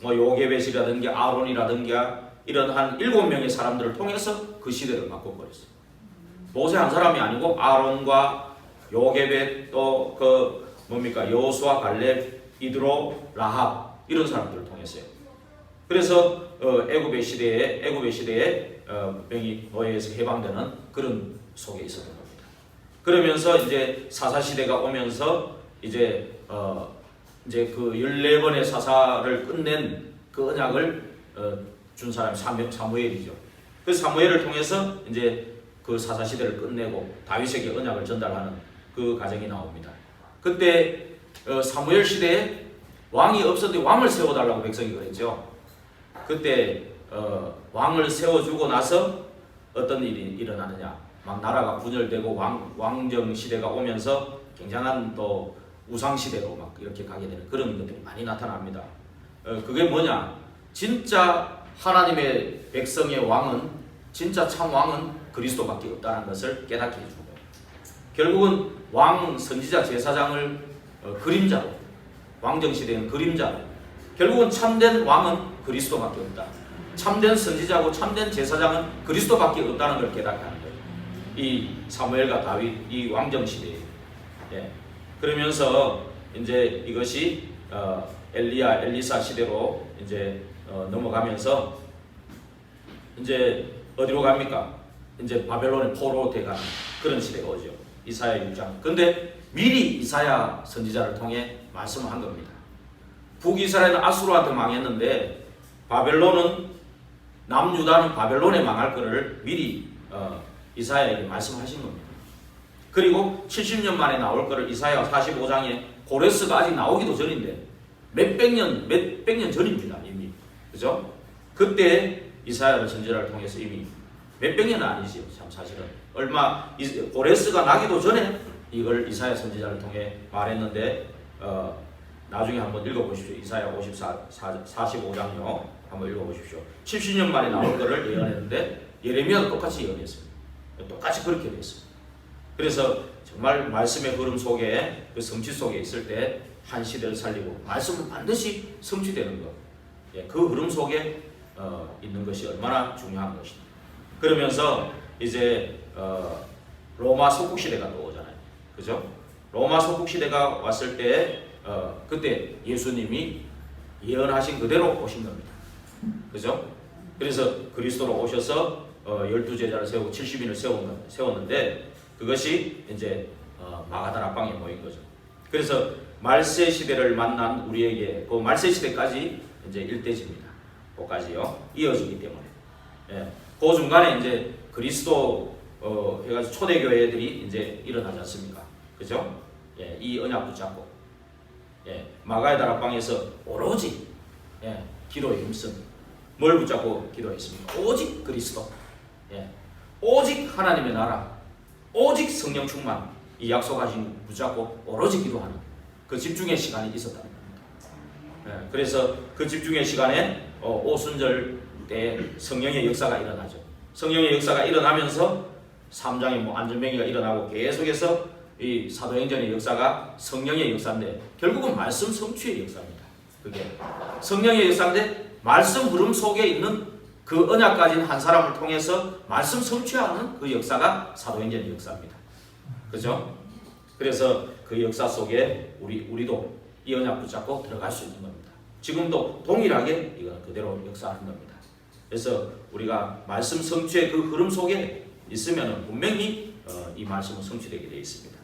뭐 요게벳이라든지 아론이라든지 이런 한 7명의 사람들을 통해서 그 시대를 바꿔버렸어요. 모세 한 사람이 아니고 아론과 요게벳 또 그 뭡니까 여호수아, 갈렙, 이드로, 라합 이런 사람들을 통했어요. 그래서 애굽의 시대에 병이 노예에서 해방되는 그런 속에 있었던 겁니다. 그러면서 이제 사사 시대가 오면서 이제 그 14번의 사사를 끝낸 그 언약을 준 사람이 사무엘이죠. 그 사무엘을 통해서 이제 그 사사 시대를 끝내고 다윗에게 언약을 전달하는 그 과정이 나옵니다. 그때 사무엘 시대에 왕이 없었는데 왕을 세워달라고 백성이 그랬죠. 그때 왕을 세워주고 나서 어떤 일이 일어나느냐, 막 나라가 분열되고 왕정 시대가 오면서 굉장한 또 우상 시대로 막 이렇게 가게 되는 그런 것들이 많이 나타납니다. 그게 뭐냐? 진짜 하나님의 백성의 왕은, 진짜 참 왕은 그리스도밖에 없다는 것을 깨닫게 해주는 거예요. 결국은 왕, 선지자, 제사장을 그림자로, 왕정 시대는 그림자로, 결국은 참된 왕은 그리스도밖에 없다. 참된 선지자고 참된 제사장은 그리스도밖에 없다는 걸 깨닫게 하는 거예요. 이 사무엘과 다윗, 이 왕정 시대에. 예. 그러면서 이제 이것이 엘리사 시대로 이제 넘어가면서 이제 어디로 갑니까? 이제 바벨론의 포로 돼가는 그런 시대가 오죠. 이사야 6장. 근데 미리 이사야 선지자를 통해 말씀을 한 겁니다. 북이스라엘은 아수르한테 망했는데 남유다는 바벨론에 망할 것을 미리 이사야에게 말씀하신 겁니다. 그리고 70년 만에 나올 것을 이사야 45장에 고레스가 아직 나오기도 전인데 몇백 년 전입니다. 이미. 그죠? 그때 이사야를 선지자를 통해서 이미 몇백 년은 아니지요. 참 사실은 고레스가 나기도 전에 이걸 이사야 선지자를 통해 말했는데 나중에 한번 읽어보십시오. 이사야 45장요. 한번 읽어보십시오. 70년 만에 나올 것을 예언했는데 예레미야도 똑같이 예언했습니다. 똑같이 그렇게 됐습니다. 그래서 정말 말씀의 흐름 속에 그 성취 속에 있을 때 한 시대를 살리고 말씀은 반드시 성취되는 것, 그 흐름 속에 있는 것이 얼마나 중요한 것입니다. 그러면서 이제 로마 석국 시대가 또 오잖아요. 그죠? 로마 석국 시대가 왔을 때 그때 예수님이 예언하신 그대로 오신 겁니다. 그죠? 그래서 그리스도로 오셔서 12제자를 세우고 70인을 세웠는데 그것이 이제 마가다라 방에 모인 거죠. 그래서 말세 시대를 만난 우리에게 그 말세 시대까지 이제 일대집니다. 그까지요 이어지기 때문에 그 중간에 이제 그리스도 해가지고 초대교회들이 이제 일어나지 않습니까? 그죠? 이 언약 붙잡고 마가의 다락방에서 오로지 기도에 힘쓴 뭘 붙잡고 기도했습니까? 오직 그리스도, 오직 하나님의 나라, 오직 성령 충만, 이 약속하신 붙잡고 오로지 기도하는 그 집중의 시간이 있었다는 겁니다. 그래서 그 집중의 시간에 오순절 때 성령의 역사가 일어나죠. 성령의 역사가 일어나면서 3장에 뭐 안전병이가 일어나고 계속해서 이 사도행전의 역사가 성령의 역사인데 결국은 말씀 성취의 역사입니다. 그게 성령의 역사인데 말씀 흐름 속에 있는 그 언약 가진 한 사람을 통해서 말씀 성취하는 그 역사가 사도행전의 역사입니다. 그죠? 그래서 그 역사 속에 우리도 이 언약 붙잡고 들어갈 수 있는 겁니다. 지금도 동일하게 이건 그대로 역사하는 겁니다. 그래서 우리가 말씀 성취의 그 흐름 속에 있으면 분명히 이 말씀은 성취되게 되어 있습니다.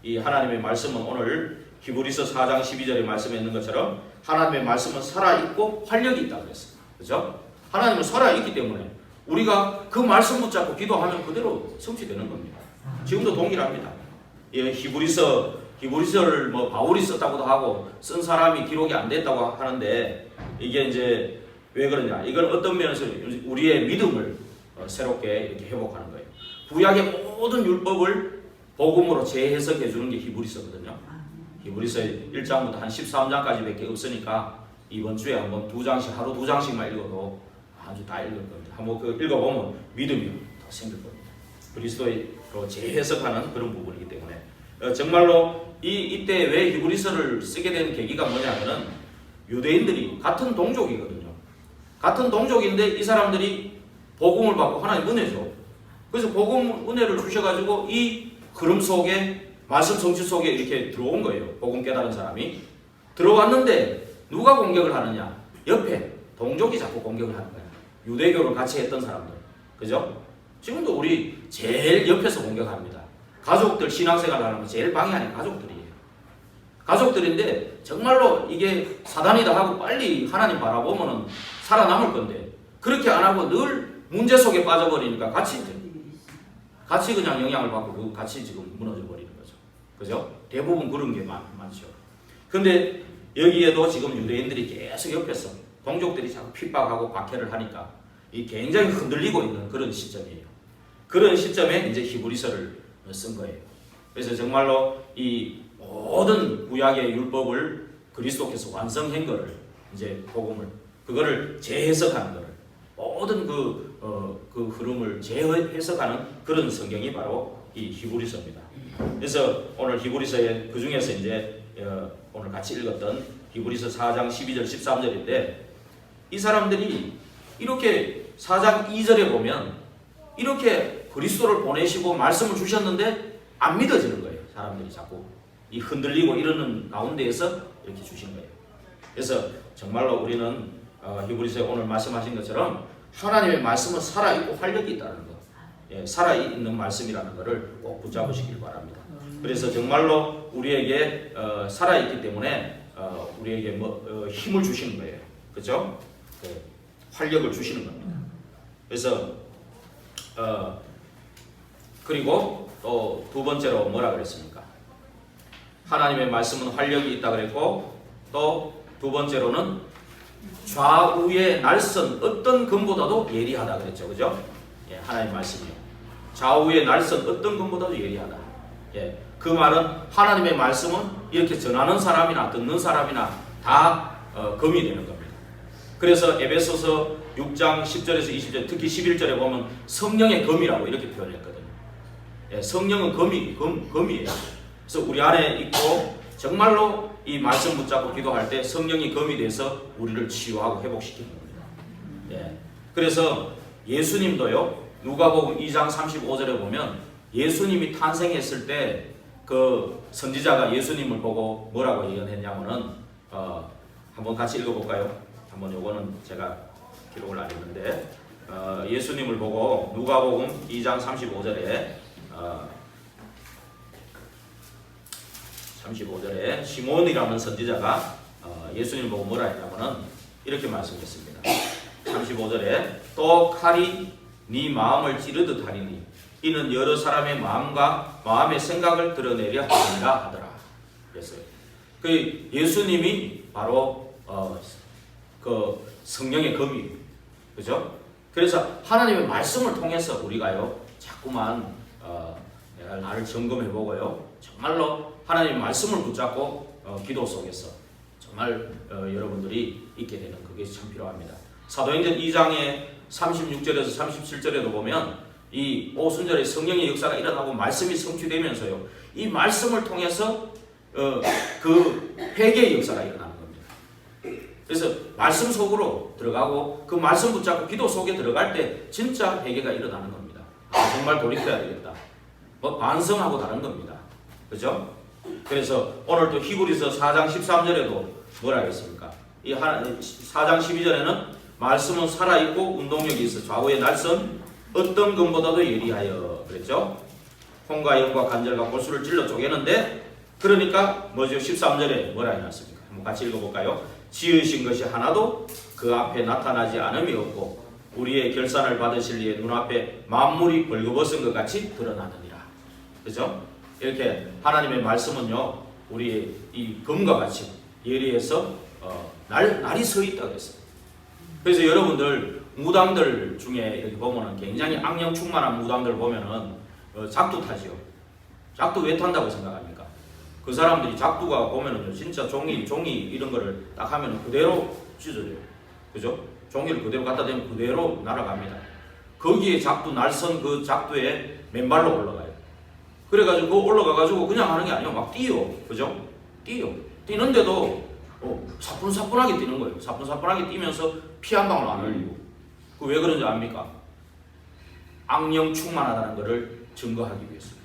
이 하나님의 말씀은 오늘 히브리서 4장 12절에 말씀에 있는 것처럼 하나님의 말씀은 살아있고 활력이 있다고 했습니다. 그죠? 하나님은 살아있기 때문에 우리가 그 말씀 붙잡고 기도하면 그대로 성취되는 겁니다. 지금도 동일합니다. 히브리서를 뭐 바울이 썼다고도 하고 쓴 사람이 기록이 안 됐다고 하는데 이게 이제 왜 그러냐? 이건 어떤 면에서 우리의 믿음을 새롭게 이렇게 회복하는 거예요. 구약의 모든 율법을 복음으로 재해석해 주는 게 히브리서거든요. 히브리서 1장부터 한 13장까지밖에 없으니까 이번 주에 한번 하루 두 장씩만 읽어도 아주 다 읽을 겁니다. 한번 그 읽어보면 믿음이 더 생길 겁니다. 그리스도로 재해석하는 그런 부분이기 때문에 정말로 이때 왜 히브리서를 쓰게 된 계기가 뭐냐면은 유대인들이 같은 동족이거든요. 같은 동족인데 이 사람들이 복음을 받고 하나님 은혜죠. 그래서 복음 은혜를 주셔가지고 이 흐름 속에 말씀 성취 속에 이렇게 들어온 거예요. 복음 깨달은 사람이 들어왔는데 누가 공격을 하느냐? 옆에 동족이 자꾸 공격을 하는 거야. 유대교를 같이 했던 사람들, 그죠? 지금도 우리 제일 옆에서 공격합니다. 가족들 신앙생활 하는 거 제일 방해하는 가족들이에요. 가족들인데 정말로 이게 사단이다 하고 빨리 하나님 바라보면은 살아남을 건데 그렇게 안 하고 늘 문제 속에 빠져버리니까 같이 그냥 영향을 받고 같이 지금 무너져 버리는 거죠. 그죠? 대부분 그런 게 많죠. 근데 여기에도 지금 유대인들이 계속 옆에서 동족들이 자꾸 핍박하고 박해를 하니까 이 굉장히 흔들리고 있는 그런 시점이에요. 그런 시점에 이제 히브리서를 쓴 거예요. 그래서 정말로 이 모든 구약의 율법을 그리스도께서 완성한 거를 이제 복음을 그거를 재해석하는 거를 모든 그 흐름을 재해석하는 그런 성경이 바로 이 히브리서입니다. 그래서 오늘 히브리서의 그 중에서 이제 오늘 같이 읽었던 히브리서 4장 12절 13절인데 이 사람들이 이렇게 4장 2절에 보면 이렇게 그리스도를 보내시고 말씀을 주셨는데 안 믿어지는 거예요. 사람들이 자꾸 이 흔들리고 이러는 가운데에서 이렇게 주신 거예요. 그래서 정말로 우리는 히브리서에 오늘 말씀하신 것처럼 하나님의 말씀은 살아있고 활력이 있다는 것, 예, 살아있는 말씀이라는 것을 꼭 붙잡으시길 바랍니다. 그래서 정말로 우리에게 살아있기 때문에 우리에게 힘을 주시는 거예요. 그렇죠? 활력을 주시는 겁니다. 그래서 그리고 또 두 번째로 뭐라 그랬습니까? 하나님의 말씀은 활력이 있다 그랬고 또 두 번째로는 좌우의 날선 어떤 금보다도 예리하다 그랬죠. 그죠? 예, 하나님의 말씀이요. 좌우의 날선 어떤 금보다도 예리하다. 예, 그 말은 하나님의 말씀은 이렇게 전하는 사람이나 듣는 사람이나 다 금이 되는 겁니다. 그래서 에베소서 6장 10절에서 20절 특히 11절에 보면 성령의 금이라고 이렇게 표현했거든요. 예, 성령은 금이에요. 그래서 우리 안에 있고 정말로 이 말씀 붙잡고 기도할 때 성령이 금이 돼서 우리를 치유하고 회복시키는 겁니다. 예, 그래서 예수님도요. 누가복음 2장 35절에 보면 예수님이 탄생했을 때 그 선지자가 예수님을 보고 뭐라고 예언했냐면은 한번 같이 읽어볼까요? 한번 요거는 제가 기록을 안 했는데 예수님을 보고 누가복음 2장 35절에 시몬이라는 선지자가 예수님을 보고 뭐라 했냐면은 이렇게 말씀했습니다. 35절에 또 칼이 네 마음을 찌르듯 하리니 이는 여러 사람의 마음과 마음의 생각을 드러내려 하리라 하더라. 그랬어요. 그 예수님이 바로 그 성령의 검이, 그죠? 그래서 하나님의 말씀을 통해서 우리가요 자꾸만 내가 나를 점검해보고요 정말로 하나님의 말씀을 붙잡고 기도 속에서 정말 여러분들이 있게 되는 그게 참 필요합니다. 사도행전 2장의 36절에서 37절에도 보면 이 오순절에 성령의 역사가 일어나고 말씀이 성취되면서요 이 말씀을 통해서 그 회개의 역사가 일어나는 겁니다. 그래서 말씀 속으로 들어가고 그 말씀 붙잡고 기도 속에 들어갈 때 진짜 회개가 일어나는 겁니다. 정말 돌이켜야 되겠다. 반성하고 다른 겁니다. 그죠? 그래서 오늘 또 히브리서 4장 13절에도 뭐라 했습니까? 이 4장 12절에는 말씀은 살아있고 운동력이 있어 좌우의 날선 어떤 금보다도 예리하여 그랬죠? 홍과 영과 간절과 골수를 찔러 쪼개는데 그러니까 뭐죠? 13절에 뭐라 해놨습니까? 한번 같이 읽어볼까요? 지으신 것이 하나도 그 앞에 나타나지 않음이 없고 우리의 결산을 받으실 이의 눈앞에 만물이 벌거벗은 것 같이 드러나느니라. 그죠? 이렇게 하나님의 말씀은요 우리의 이 금과 같이 예리해서 날이 서 있다고 했어요. 그래서 여러분들 무당들 중에 이렇게 보면은 굉장히 악령 충만한 무당들 보면은 작두 타지요. 작두 왜 탄다고 생각합니까? 그 사람들이 작두가 보면은 진짜 종이 이런 거를 딱 하면은 그대로 찢어져요. 그죠? 종이를 그대로 갖다 대면 그대로 날아갑니다. 거기에 작두 날선 그 작두에 맨발로 올라가요. 그래가지고 그 올라가가지고 그냥 하는 게 아니고 막 뛰어, 그죠? 뛰는데도 사뿐사뿐하게 뛰는 거예요. 사뿐사뿐하게 뛰면서 피 한 방울 안 흘리고. 그 왜 그런지 압니까? 악령 충만하다는 것을 증거하기 위해서.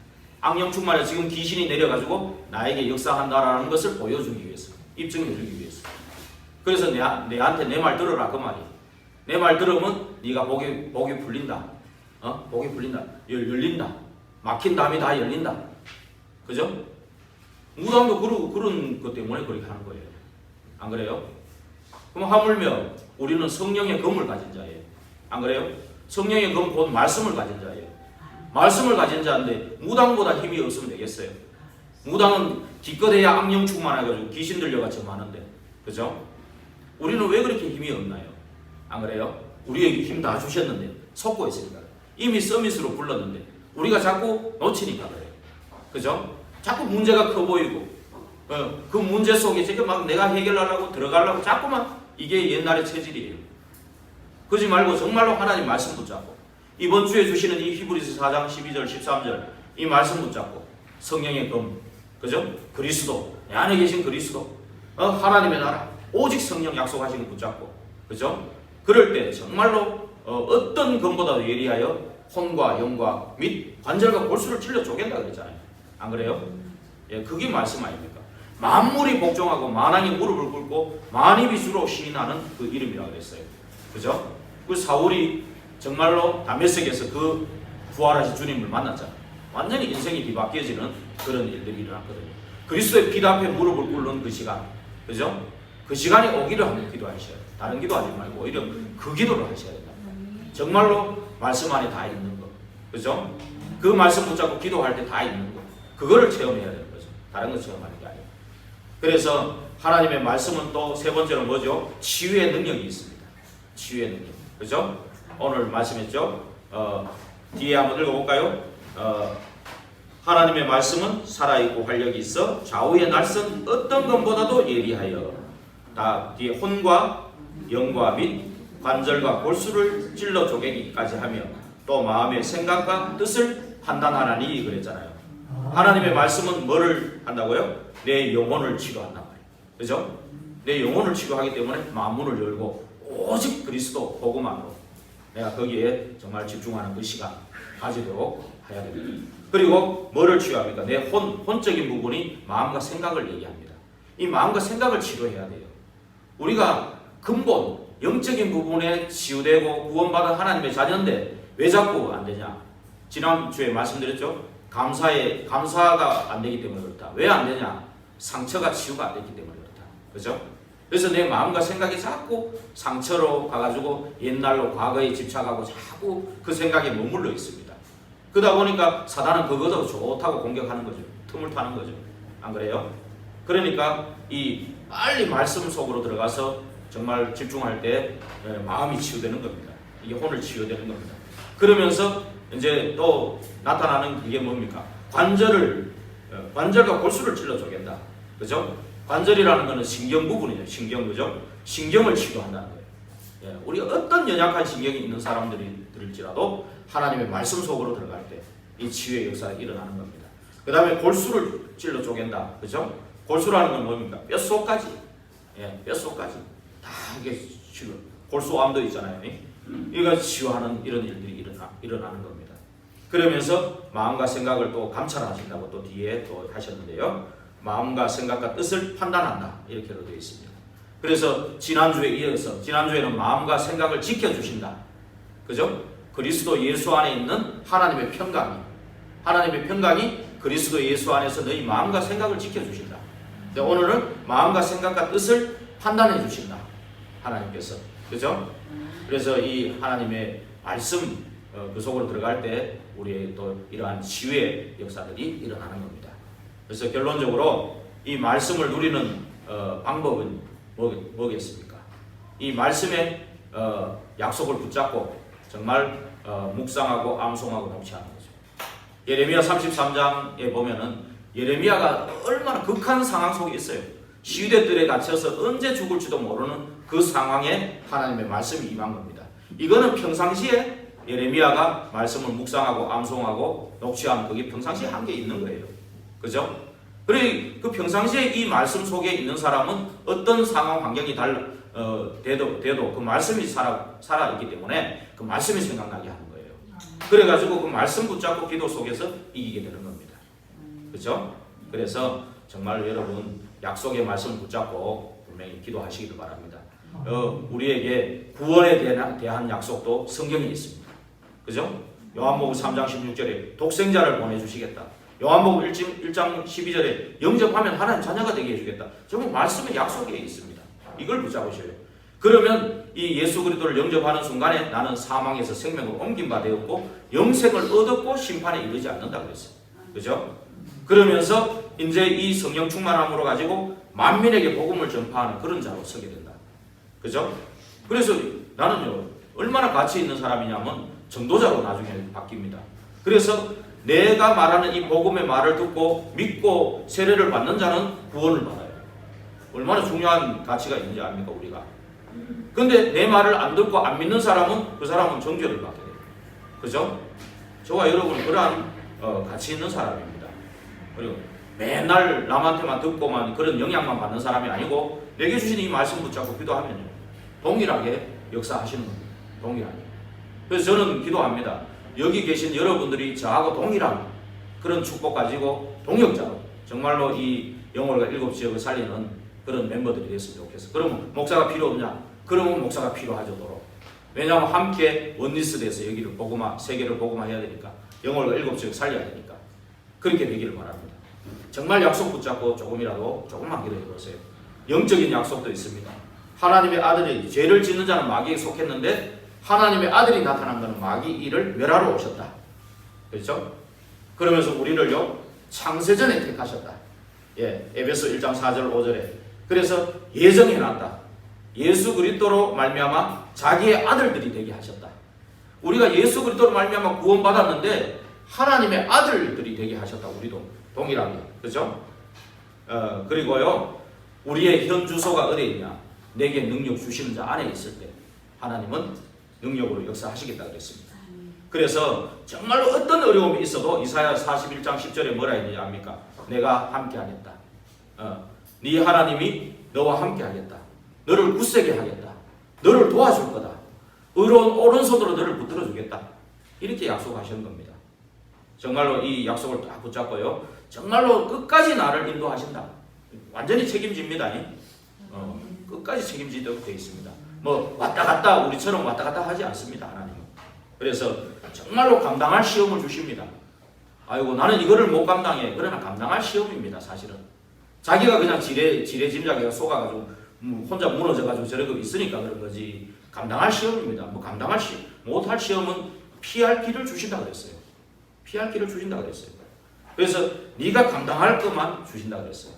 악령 충만해 지금 귀신이 내려가지고 나에게 역사한다라는 것을 보여주기 위해서, 입증해주기 위해서. 그래서 내한테 내 말 들어라 그 말이야. 내 말 들으면 네가 복이 풀린다. 복이 풀린다. 열린다. 막힌 담이 다 열린다. 그죠? 무당도 그런 것 때문에 그렇게 하는 거예요. 안 그래요? 그럼 하물며 우리는 성령의 검을 가진 자예요. 안 그래요? 성령의 검 곧 말씀을 가진 자예요. 말씀을 가진 자인데 무당보다 힘이 없으면 되겠어요? 무당은 기껏해야 악령 충만해가지고 귀신 들려같이 많은데, 그죠? 우리는 왜 그렇게 힘이 없나요? 안 그래요? 우리에게 힘 다 주셨는데 속고 있으니까, 이미 서밋으로 불렀는데 우리가 자꾸 놓치니까 그래요. 그죠? 자꾸 문제가 커 보이고, 그 문제 속에 지금 막 내가 해결하려고 들어가려고 자꾸만, 이게 옛날의 체질이에요. 그러지 말고 정말로 하나님 말씀 붙잡고, 이번 주에 주시는 이 히브리서 4장 12절 13절 이 말씀 붙잡고, 성령의 검, 그죠? 그리스도, 내 안에 계신 그리스도, 하나님의 나라, 오직 성령 약속하신 거 붙잡고, 그죠? 그럴 때 정말로 어떤 검보다도 예리하여 혼과 영과 및 관절과 골수를 찔러 쪼갠다 그랬잖아요. 안 그래요? 예, 그게 말씀 아닙니까? 만물이 복종하고 만왕이 무릎을 꿇고 만입이 주로 시인하는 그 이름이라 그랬어요. 그죠? 그 사울이 정말로 다메섹에서 그 부활하신 주님을 만났잖아요. 완전히 인생이 뒤바뀌어지는 그런 일들이 일어났거든요. 그리스도의 피 앞에 무릎을 꿇는 그 시간, 그죠? 그 시간이 오기를 한번 기도하셔야 돼요. 다른 기도하지 말고 오히려 그 기도를 하셔야 된다. 정말로 말씀 안에 다 있는 거, 그죠? 그 말씀 붙잡고 기도할 때 다 있는 거, 그거를 체험해야 되는 거죠. 다른 거 체험하는 게 아니에요. 그래서 하나님의 말씀은 또 세 번째로 뭐죠? 치유의 능력이 있습니다. 치유의 능력, 그죠? 오늘 말씀했죠? 뒤에 한번 읽어볼까요? 하나님의 말씀은 살아있고 활력이 있어 좌우의 날선 어떤 것보다도 예리하여 다 뒤에 혼과 영과 및 관절과 골수를 찔러 쪼개기까지 하며 또 마음의 생각과 뜻을 판단하나니 그랬잖아요. 하나님의 말씀은 뭐를 한다고요? 내 영혼을 치료한단 말이에요. 그죠? 내 영혼을 치료하기 때문에 마음문을 열고 오직 그리스도 복음만으로 내가 거기에 정말 집중하는 그 시간 가지도록 해야 됩니다. 그리고 뭐를 치유합니까? 내 혼적인 부분이 마음과 생각을 얘기합니다. 이 마음과 생각을 치료해야 돼요. 우리가 근본 영적인 부분에 치유되고 구원받은 하나님의 자녀인데 왜 자꾸 안 되냐? 지난주에 말씀드렸죠? 감사가 안 되기 때문에 그렇다. 왜 안 되냐? 상처가 치유가 안 됐기 때문에 그렇다. 그죠? 그래서 내 마음과 생각이 자꾸 상처로 가가지고 옛날로 과거에 집착하고 자꾸 그 생각에 머물러 있습니다. 그러다 보니까 사단은 그거도 좋다고 공격하는 거죠. 틈을 타는 거죠. 안 그래요? 그러니까 이 빨리 말씀 속으로 들어가서 정말 집중할 때 마음이 치유되는 겁니다. 이게 혼을 치유되는 겁니다. 그러면서 이제 또 나타나는 그게 뭡니까? 관절과 골수를 찔러 쪼갠다. 그죠? 관절이라는 것은 신경 부분이죠. 신경, 그죠? 신경을 치료한다는 거예요. 예, 우리 어떤 연약한 신경이 있는 사람들일지라도 하나님의 말씀 속으로 들어갈 때 이 치유의 역사가 일어나는 겁니다. 그 다음에 골수를 찔러 쪼갠다. 그죠? 골수라는 건 뭡니까? 뼛속까지. 예, 뼛속까지. 다 이게 치료. 골수암도 있잖아요. 이거 치유하는 이런 일들이 일어나는 겁니다. 그러면서 마음과 생각을 또 감찰하신다고 또 뒤에 또 하셨는데요. 마음과 생각과 뜻을 판단한다. 이렇게로 되어 있습니다. 그래서 지난주에 이어서 지난주에는 마음과 생각을 지켜주신다. 그죠? 그리스도 예수 안에 있는 하나님의 평강이 그리스도 예수 안에서 너희 마음과 생각을 지켜주신다. 오늘은 마음과 생각과 뜻을 판단해 주신다. 하나님께서. 그죠? 그래서 이 하나님의 말씀 그 속으로 들어갈 때 우리의 또 이러한 치유의 역사들이 일어나는 겁니다. 그래서 결론적으로 이 말씀을 누리는 방법은 뭐겠습니까? 이 말씀의 약속을 붙잡고 정말 묵상하고 암송하고 묵시하는 거죠. 예레미야 33장에 보면은 예레미야가 얼마나 극한 상황 속에 있어요. 시위대들에 갇혀서 언제 죽을지도 모르는 그 상황에 하나님의 말씀이 임한 겁니다. 이거는 평상시에 예레미야가 말씀을 묵상하고 암송하고 녹취하면 그게 평상시에 한 게 있는 거예요. 그죠? 그래 그 평상시에 이 말씀 속에 있는 사람은 어떤 상황 환경이 돼도 그 말씀이 살아 있기 때문에 그 말씀이 생각나게 하는 거예요. 그래가지고 그 말씀 붙잡고 기도 속에서 이기게 되는 겁니다. 그죠? 그래서 정말 여러분 약속의 말씀 붙잡고 분명히 기도하시기를 바랍니다. 우리에게 구원에 대한 약속도 성경에 있습니다. 그죠? 요한복음 3장 16절에 독생자를 보내주시겠다. 요한복음 1장 12절에 영접하면 하나님 자녀가 되게 해주겠다. 정말 말씀의 약속에 있습니다. 이걸 붙잡으셔요. 그러면 이 예수 그리스도를 영접하는 순간에 나는 사망에서 생명으로 옮긴 바 되었고 영생을 얻었고 심판에 이르지 않는다 그랬어요. 그죠? 그러면서 이제 이 성령 충만함으로 가지고 만민에게 복음을 전파하는 그런 자로 서게 된다. 그죠? 그래서 나는요 얼마나 가치 있는 사람이냐면 전도자로 나중에 바뀝니다. 그래서 내가 말하는 이 복음의 말을 듣고 믿고 세례를 받는 자는 구원을 받아요. 얼마나 중요한 가치가 있는지 압니까 우리가? 근데 내 말을 안 듣고 안 믿는 사람은 그 사람은 정죄를 받게 돼요. 그죠? 저와 여러분은 그러한 가치 있는 사람입니다. 그리고 맨날 남한테만 듣고만 그런 영향만 받는 사람이 아니고 내게 주신 이 말씀 붙잡고 기도하면요 동일하게 역사하시는 겁니다. 동일하게. 그래서 저는 기도합니다. 여기 계신 여러분들이 저하고 동일한 그런 축복 가지고 동역자로 정말로 이 영월과 7지역을 살리는 그런 멤버들이 됐으면 좋겠어. 그러면 목사가 필요 없냐? 그러면 목사가 필요하도록. 왜냐하면 함께 원리스 돼서 여기를 복음화, 세계를 복음화해야 되니까 영월과 7지역 살려야 되니까 그렇게 되기를 바랍니다. 정말 약속 붙잡고 조금만 기도해 보세요. 영적인 약속도 있습니다. 하나님의 아들이 죄를 짓는 자는 마귀에 속했는데 하나님의 아들이 나타난 것은 마귀 이를 멸하러 오셨다. 그렇죠? 그러면서 우리를요 창세전에 택하셨다. 에베소 1장 4절 5절에 그래서 예정해놨다. 예수 그리스도로 말미암아 자기의 아들들이 되게 하셨다. 우리가 예수 그리스도로 말미암아 구원받았는데 하나님의 아들들이 되게 하셨다. 우리도 동일하게. 그렇죠? 그리고요 우리의 현 주소가 어디에 있냐? 내게 능력 주시는 자 안에 있을 때 하나님은 능력으로 역사하시겠다 그랬습니다. 그래서 정말로 어떤 어려움이 있어도 이사야 41장 10절에 뭐라 했는지 압니까? 내가 함께 하겠다. 네 하나님이 너와 함께 하겠다. 너를 굳세게 하겠다. 너를 도와줄 거다. 의로운 오른손으로 너를 붙들어 주겠다. 이렇게 약속하시는 겁니다. 정말로 이 약속을 딱 붙잡고요. 정말로 끝까지 나를 인도하신다. 완전히 책임집니다. 끝까지 책임지도록 되어 있습니다. 뭐 왔다 갔다 우리처럼 왔다 갔다 하지 않습니다. 하나님은. 그래서 정말로 감당할 시험을 주십니다. 아이고 나는 이거를 못 감당해. 그러나 감당할 시험입니다. 사실은. 자기가 그냥 지레짐작에 속아가지고 혼자 무너져가지고 저러고 있으니까 그런 거지. 감당할 시험입니다. 못할 시험은 피할 길을 주신다 그랬어요. 피할 길을 주신다 그랬어요. 그래서 네가 감당할 것만 주신다 그랬어요.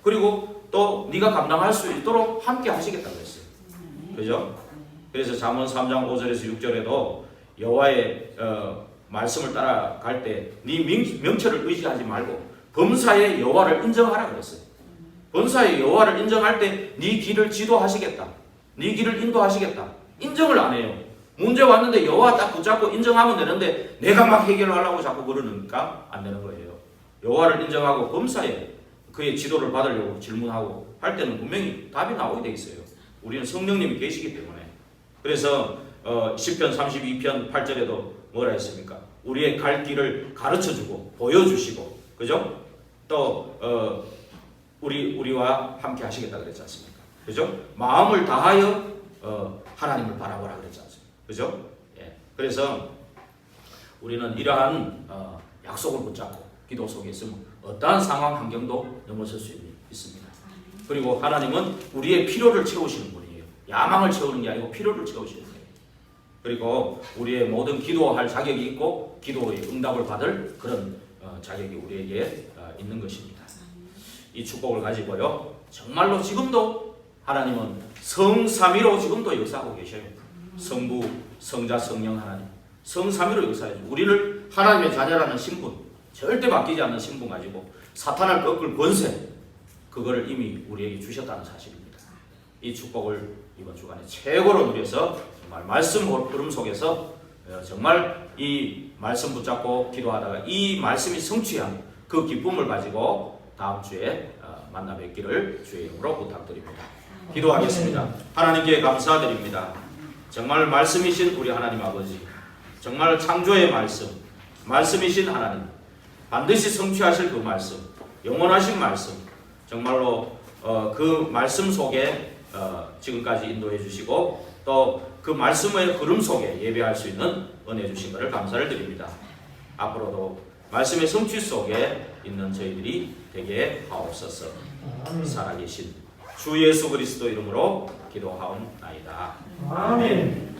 그리고 또 네가 감당할 수 있도록 함께 하시겠다 그랬어요. 그죠? 그래서 잠언 3장 5절에서 6절에도 여호와의 말씀을 따라갈 때 네 명철을 의지하지 말고 범사의 여호와를 인정하라 그랬어요. 범사의 여호와를 인정할 때 네 길을 지도하시겠다. 네 길을 인도하시겠다. 인정을 안 해요. 문제 왔는데 여호와 딱 붙잡고 인정하면 되는데 내가 막 해결하려고 자꾸 그러니까 안 되는 거예요. 여호와를 인정하고 범사에 그의 지도를 받으려고 질문하고 할 때는 분명히 답이 나오게 돼 있어요. 우리는 성령님이 계시기 때문에. 그래서 시편 32편 8절에도 뭐라 했습니까? 우리의 갈 길을 가르쳐주고 보여주시고, 그죠? 또 우리와 함께 하시겠다 그랬지 않습니까? 그죠? 마음을 다하여 하나님을 바라보라 그랬지 않습니까? 그죠? 그래서 우리는 이러한 약속을 붙잡고 기도 속에 있으면 어떠한 상황 환경도 넘어설 수 있습니다. 그리고 하나님은 우리의 필요를 채우시는 분이에요. 야망을 채우는 게 아니고 필요를 채우시는 거예요. 그리고 우리의 모든 기도할 자격이 있고 기도의 응답을 받을 그런 자격이 우리에게 있는 것입니다. 이 축복을 가지고요. 정말로 지금도 하나님은 성삼위로 지금도 역사하고 계셔요. 성부, 성자, 성령 하나님. 성삼위로 역사해요. 우리를 하나님의 자녀라는 신분, 절대 바뀌지 않는 신분 가지고 사탄을 꺾을 권세, 그거를 이미 우리에게 주셨다는 사실입니다. 이 축복을 이번 주간에 최고로 누려서 정말 말씀 흐름 속에서 정말 이 말씀 붙잡고 기도하다가 이 말씀이 성취한 그 기쁨을 가지고 다음 주에 만나 뵙기를 주의 이름으로 부탁드립니다. 기도하겠습니다. 하나님께 감사드립니다. 정말 말씀이신 우리 하나님 아버지, 정말 창조의 말씀이신 하나님, 반드시 성취하실 그 말씀, 영원하신 말씀, 정말로 그 말씀 속에 지금까지 인도해 주시고 또 그 말씀의 흐름 속에 예배할 수 있는 은혜 주신 것을 감사를 드립니다. 앞으로도 말씀의 성취 속에 있는 저희들이 되게 하옵소서. 살아계신 주 예수 그리스도 이름으로 기도하옵나이다. 아멘.